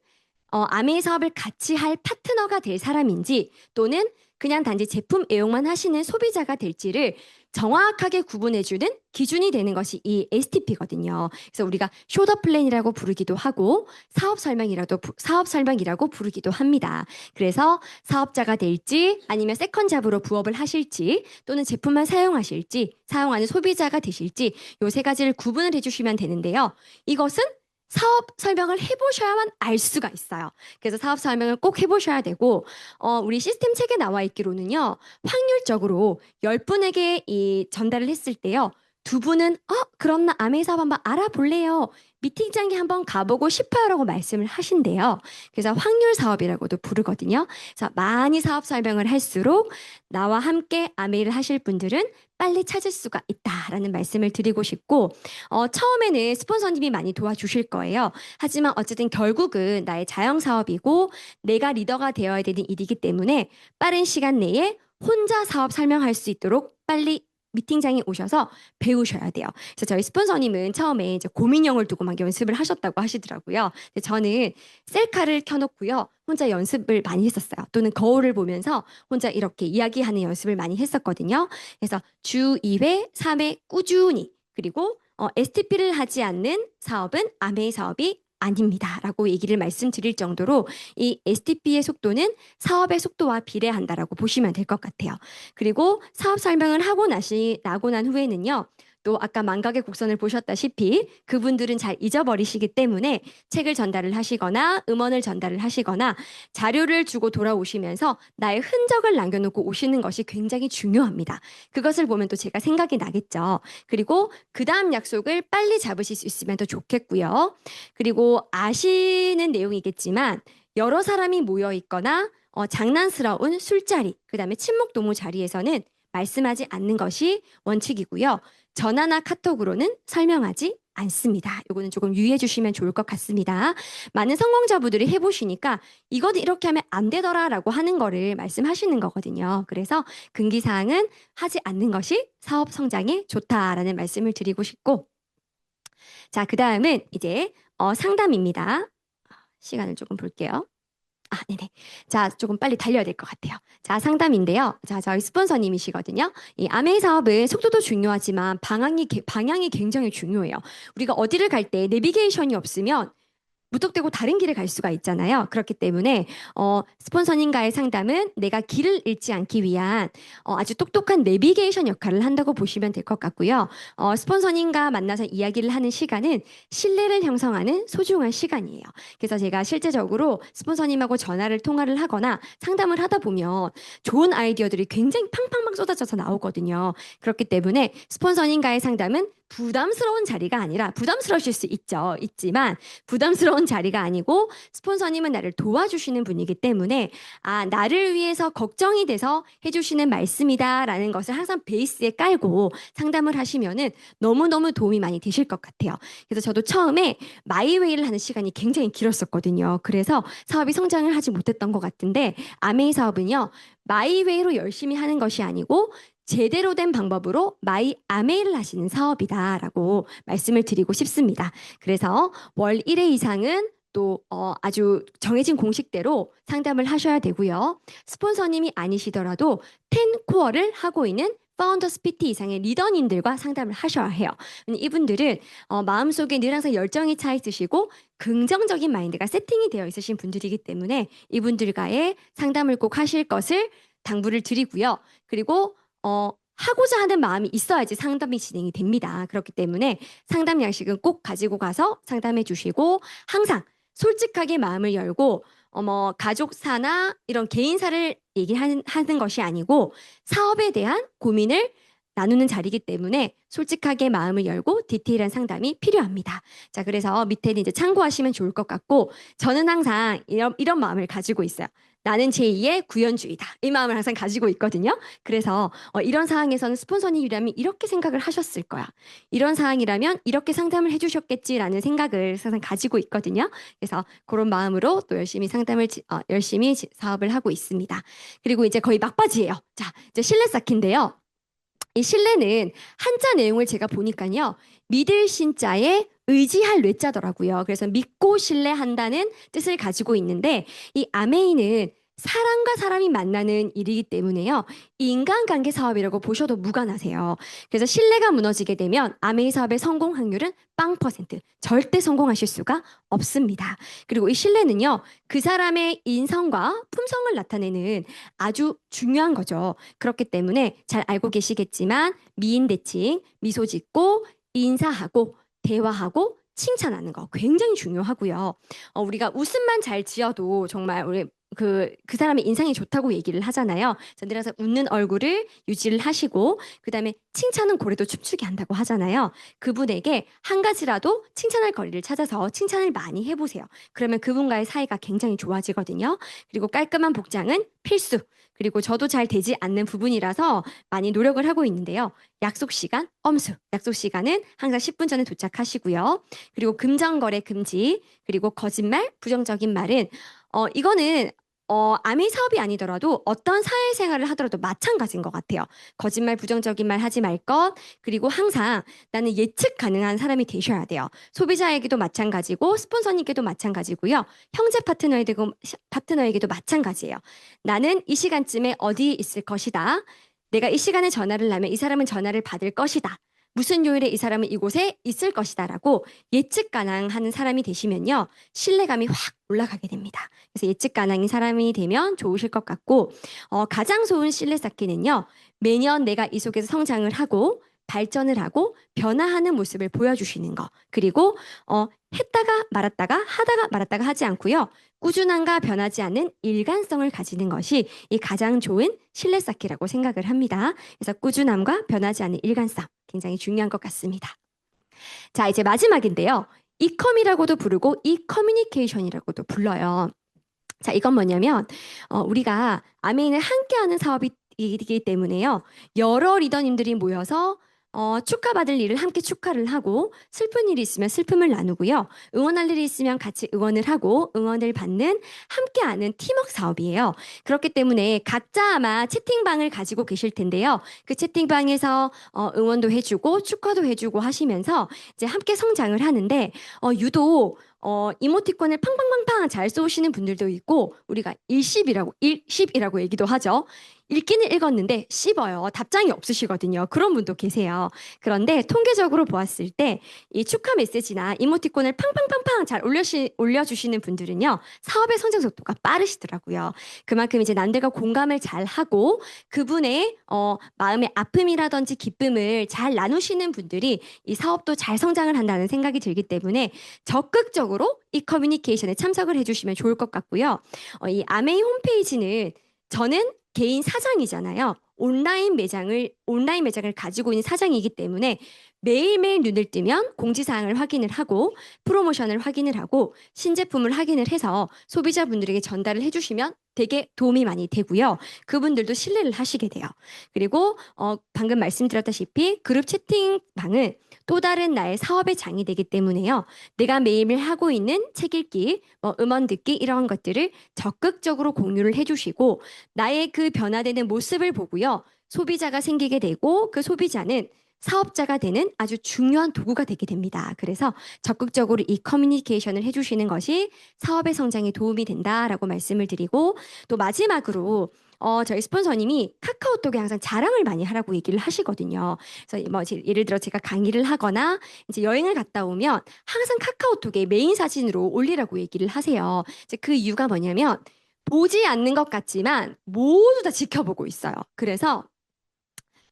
아메이 사업을 같이 할 파트너가 될 사람인지, 또는 그냥 단지 제품 애용만 하시는 소비자가 될지를 정확하게 구분해주는 기준이 되는 것이 이 STP거든요. 그래서 우리가 쇼더 플랜이라고 부르기도 하고 사업 설명이라고 부르기도 합니다. 그래서 사업자가 될지 아니면 세컨 잡으로 부업을 하실지 또는 제품만 사용하실지 사용하는 소비자가 되실지 요 세 가지를 구분을 해주시면 되는데요. 이것은 사업 설명을 해보셔야만 알 수가 있어요. 그래서 사업 설명을 꼭 해보셔야 되고, 우리 시스템 책에 나와 있기로는요, 확률적으로 10분에게 이 전달을 했을 때요, 두 분은, 그럼 나 아메이 사업 한번 알아볼래요. 미팅장에 한번 가보고 싶어요. 라고 말씀을 하신대요. 그래서 확률 사업이라고도 부르거든요. 그래서 많이 사업 설명을 할수록 나와 함께 아메이를 하실 분들은 빨리 찾을 수가 있다라는 말씀을 드리고 싶고, 처음에는 스폰서님이 많이 도와주실 거예요. 하지만 어쨌든 결국은 나의 자영 사업이고 내가 리더가 되어야 되는 일이기 때문에 빠른 시간 내에 혼자 사업 설명할 수 있도록 빨리 미팅장에 오셔서 배우셔야 돼요. 그래서 저희 스폰서님은 처음에 이제 고민형을 두고 막 연습을 하셨다고 하시더라고요. 근데 저는 셀카를 켜놓고요. 혼자 연습을 많이 했었어요. 또는 거울을 보면서 혼자 이렇게 이야기하는 연습을 많이 했었거든요. 그래서 주 2회, 3회 꾸준히 그리고 STP를 하지 않는 사업은 아메이 사업이 아닙니다. 라고 얘기를 말씀드릴 정도로 이 STP의 속도는 사업의 속도와 비례한다라고 보시면 될 것 같아요. 그리고 사업 설명을 나고 난 후에는요. 또 아까 망각의 곡선을 보셨다시피 그분들은 잘 잊어버리시기 때문에 책을 전달을 하시거나 음원을 전달을 하시거나 자료를 주고 돌아오시면서 나의 흔적을 남겨놓고 오시는 것이 굉장히 중요합니다. 그것을 보면 또 제가 생각이 나겠죠. 그리고 그 다음 약속을 빨리 잡으실 수 있으면 더 좋겠고요. 그리고 아시는 내용이겠지만 여러 사람이 모여 있거나 장난스러운 술자리, 그다음에 친목 도모 자리에서는 말씀하지 않는 것이 원칙이고요. 전화나 카톡으로는 설명하지 않습니다. 이거는 조금 유의해 주시면 좋을 것 같습니다. 많은 성공자분들이 해보시니까 이건 이렇게 하면 안 되더라라고 하는 거를 말씀하시는 거거든요. 그래서 금기사항은 하지 않는 것이 사업 성장에 좋다라는 말씀을 드리고 싶고 자, 그 다음은 이제 상담입니다. 시간을 조금 볼게요. 네네. 자, 조금 빨리 달려야 될 것 같아요. 자, 상담인데요. 자, 저희 스폰서님이시거든요. 이 아메이 사업은 속도도 중요하지만 방향이 굉장히 중요해요. 우리가 어디를 갈 때 내비게이션이 없으면 무턱대고 다른 길을 갈 수가 있잖아요. 그렇기 때문에 스폰서님과의 상담은 내가 길을 잃지 않기 위한 아주 똑똑한 내비게이션 역할을 한다고 보시면 될 것 같고요. 스폰서님과 만나서 이야기를 하는 시간은 신뢰를 형성하는 소중한 시간이에요. 그래서 제가 실제적으로 스폰서님하고 통화를 하거나 상담을 하다 보면 좋은 아이디어들이 굉장히 팡팡팡 쏟아져서 나오거든요. 그렇기 때문에 스폰서님과의 상담은 부담스러운 자리가 아니라 부담스러우실 수 있지만 부담스러운 자리가 아니고 스폰서님은 나를 도와주시는 분이기 때문에 나를 위해서 걱정이 돼서 해주시는 말씀이다라는 것을 항상 베이스에 깔고 상담을 하시면은 너무너무 도움이 많이 되실 것 같아요. 그래서 저도 처음에 마이웨이를 하는 시간이 굉장히 길었었거든요. 그래서 사업이 성장을 하지 못했던 것 같은데 아메이 사업은요. 마이웨이로 열심히 하는 것이 아니고 제대로 된 방법으로 마이 아메이를 하시는 사업이다라고 말씀을 드리고 싶습니다. 그래서 월 1회 이상은 또 아주 정해진 공식대로 상담을 하셔야 되고요. 스폰서님이 아니시더라도 10코어를 하고 있는 파운더스 PT 이상의 리더님들과 상담을 하셔야 해요. 이분들은 마음속에 늘 항상 열정이 차 있으시고 긍정적인 마인드가 세팅이 되어 있으신 분들이기 때문에 이분들과의 상담을 꼭 하실 것을 당부를 드리고요. 그리고 하고자 하는 마음이 있어야지 상담이 진행이 됩니다. 그렇기 때문에 상담 양식은 꼭 가지고 가서 상담해 주시고 항상 솔직하게 마음을 열고 가족사나 이런 개인사를 얘기하는 것이 아니고 사업에 대한 고민을 나누는 자리이기 때문에 솔직하게 마음을 열고 디테일한 상담이 필요합니다. 자, 그래서 밑에는 이제 참고하시면 좋을 것 같고 저는 항상 이런 마음을 가지고 있어요. 나는 제2의 구현주의다. 이 마음을 항상 가지고 있거든요. 그래서 이런 상황에서는 스폰서님이라면 이렇게 생각을 하셨을 거야. 이런 상황이라면 이렇게 상담을 해주셨겠지라는 생각을 항상 가지고 있거든요. 그래서 그런 마음으로 또 열심히 열심히 사업을 하고 있습니다. 그리고 이제 거의 막바지예요. 자, 이제 실내 쌓기인데요. 이 신뢰는 한자 내용을 제가 보니까요. 믿을 신자에 의지할 뇌자더라고요. 그래서 믿고 신뢰한다는 뜻을 가지고 있는데 이 아메이는 사람과 사람이 만나는 일이기 때문에요. 인간관계 사업이라고 보셔도 무관하세요. 그래서 신뢰가 무너지게 되면 아메이 사업의 성공 확률은 0%, 절대 성공하실 수가 없습니다. 그리고 이 신뢰는요. 그 사람의 인성과 품성을 나타내는 아주 중요한 거죠. 그렇기 때문에 잘 알고 계시겠지만 미인 대칭, 미소 짓고 인사하고 대화하고 칭찬하는 거 굉장히 중요하고요. 우리가 웃음만 잘 지어도 정말 우리 그 사람의 인상이 좋다고 얘기를 하잖아요. 그래서 웃는 얼굴을 유지를 하시고 그다음에 칭찬은 고래도 춤추게 한다고 하잖아요. 그분에게 한 가지라도 칭찬할 거리를 찾아서 칭찬을 많이 해보세요. 그러면 그분과의 사이가 굉장히 좋아지거든요. 그리고 깔끔한 복장은 필수. 그리고 저도 잘 되지 않는 부분이라서 많이 노력을 하고 있는데요. 약속 시간 엄수. 약속 시간은 항상 10분 전에 도착하시고요. 그리고 금전거래 금지. 그리고 거짓말, 부정적인 말은 이거는 아미 사업이 아니더라도 어떤 사회생활을 하더라도 마찬가지인 것 같아요. 거짓말, 부정적인 말 하지 말 것. 그리고 항상 나는 예측 가능한 사람이 되셔야 돼요. 소비자에게도 마찬가지고 스폰서님께도 마찬가지고요. 형제 파트너에게도 마찬가지예요. 나는 이 시간쯤에 어디에 있을 것이다. 내가 이 시간에 전화를 하면 이 사람은 전화를 받을 것이다. 무슨 요일에 이 사람은 이곳에 있을 것이다라고 예측 가능한 사람이 되시면요. 신뢰감이 확 올라가게 됩니다. 그래서 예측 가능한 사람이 되면 좋으실 것 같고 가장 좋은 신뢰 쌓기는요. 매년 내가 이 속에서 성장을 하고 발전을 하고 변화하는 모습을 보여주시는 거. 그리고 했다가 말았다가 하다가 말았다가 하지 않고요. 꾸준함과 변하지 않는 일관성을 가지는 것이 이 가장 좋은 신뢰 쌓기라고 생각을 합니다. 그래서 꾸준함과 변하지 않는 일관성 굉장히 중요한 것 같습니다. 자, 이제 마지막인데요. 이컴이라고도 부르고 이커뮤니케이션이라고도 불러요. 자, 이건 뭐냐면 우리가 아메인을 함께하는 사업이기 때문에요. 여러 리더님들이 모여서 축하받을 일을 함께 축하를 하고 슬픈 일이 있으면 슬픔을 나누고요. 응원할 일이 있으면 같이 응원을 하고 응원을 받는 함께하는 팀워크 사업이에요. 그렇기 때문에 각자 아마 채팅방을 가지고 계실 텐데요. 그 채팅방에서 응원도 해주고 축하도 해주고 하시면서 이제 함께 성장을 하는데 유독 이모티콘을 팡팡팡팡 잘 쏘시는 분들도 있고 우리가 일십이라고 얘기도 하죠. 읽기는 읽었는데 씹어요. 답장이 없으시거든요. 그런 분도 계세요. 그런데 통계적으로 보았을 때 이 축하 메시지나 이모티콘을 팡팡팡팡 잘 올려주시는 분들은요. 사업의 성장 속도가 빠르시더라고요. 그만큼 이제 남들과 공감을 잘 하고 그분의 마음의 아픔이라든지 기쁨을 잘 나누시는 분들이 이 사업도 잘 성장을 한다는 생각이 들기 때문에 적극적으로 이 커뮤니케이션에 참석을 해주시면 좋을 것 같고요. 이 아메이 홈페이지는 저는 개인 사장이잖아요. 온라인 매장을 가지고 있는 사장이기 때문에 매일매일 눈을 뜨면 공지사항을 확인을 하고 프로모션을 확인을 하고 신제품을 확인을 해서 소비자분들에게 전달을 해주시면 되게 도움이 많이 되고요. 그분들도 신뢰를 하시게 돼요. 그리고 방금 말씀드렸다시피 그룹 채팅방은 또 다른 나의 사업의 장이 되기 때문에요. 내가 매일매일 하고 있는 책 읽기, 음원 듣기 이런 것들을 적극적으로 공유를 해주시고 나의 그 변화되는 모습을 보고요. 소비자가 생기게 되고 그 소비자는 사업자가 되는 아주 중요한 도구가 되게 됩니다. 그래서 적극적으로 이 커뮤니케이션을 해주시는 것이 사업의 성장에 도움이 된다라고 말씀을 드리고 또 마지막으로 저희 스폰서님이 카카오톡에 항상 자랑을 많이 하라고 얘기를 하시거든요. 그래서 뭐 예를 들어 제가 강의를 하거나 이제 여행을 갔다 오면 항상 카카오톡에 메인 사진으로 올리라고 얘기를 하세요. 이제 그 이유가 뭐냐면 보지 않는 것 같지만 모두 다 지켜보고 있어요. 그래서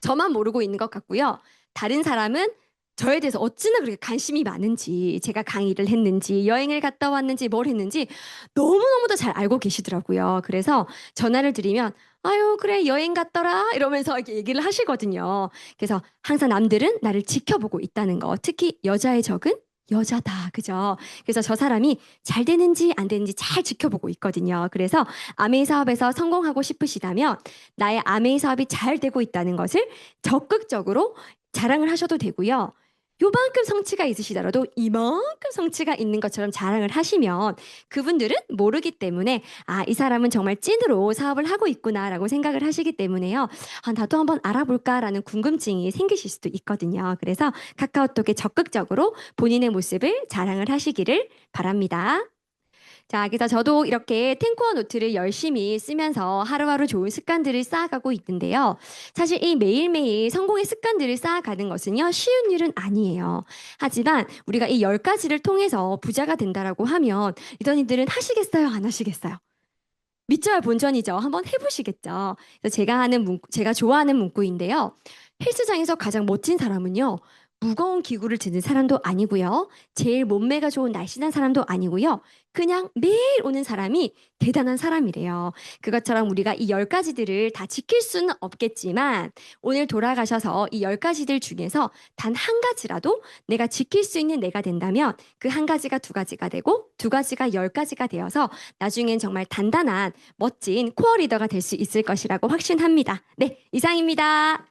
저만 모르고 있는 것 같고요. 다른 사람은 저에 대해서 어찌나 그렇게 관심이 많은지, 제가 강의를 했는지, 여행을 갔다 왔는지, 뭘 했는지 너무너무도 잘 알고 계시더라고요. 그래서 전화를 드리면, 아유, 그래, 여행 갔더라? 이러면서 이렇게 얘기를 하시거든요. 그래서 항상 남들은 나를 지켜보고 있다는 거, 특히 여자의 적은 여자다. 그죠? 그래서 저 사람이 잘 되는지 안 되는지 잘 지켜보고 있거든요. 그래서 아메이 사업에서 성공하고 싶으시다면 나의 아메이 사업이 잘 되고 있다는 것을 적극적으로 자랑을 하셔도 되고요. 요만큼 성취가 있으시더라도 이만큼 성취가 있는 것처럼 자랑을 하시면 그분들은 모르기 때문에 아, 이 사람은 정말 찐으로 사업을 하고 있구나라고 생각을 하시기 때문에요. 아, 나도 한번 알아볼까라는 궁금증이 생기실 수도 있거든요. 그래서 카카오톡에 적극적으로 본인의 모습을 자랑을 하시기를 바랍니다. 자, 그래서 저도 이렇게 탱코어 노트를 열심히 쓰면서 하루하루 좋은 습관들을 쌓아가고 있는데요. 사실 이 매일매일 성공의 습관들을 쌓아가는 것은요, 쉬운 일은 아니에요. 하지만 우리가 이 10가지를 통해서 부자가 된다라고 하면 리더님들은 하시겠어요? 안 하시겠어요? 믿져야 본전이죠. 한번 해보시겠죠. 그래서 제가 좋아하는 문구인데요. 헬스장에서 가장 멋진 사람은요. 무거운 기구를 드는 사람도 아니고요. 제일 몸매가 좋은 날씬한 사람도 아니고요. 그냥 매일 오는 사람이 대단한 사람이래요. 그것처럼 우리가 이 10가지들을 다 지킬 수는 없겠지만 오늘 돌아가셔서 이 10가지들 중에서 단 한 가지라도 내가 지킬 수 있는 내가 된다면 그 한 가지가 두 가지가 되고 두 가지가 10가지가 되어서 나중엔 정말 단단한 멋진 코어 리더가 될 수 있을 것이라고 확신합니다. 네, 이상입니다.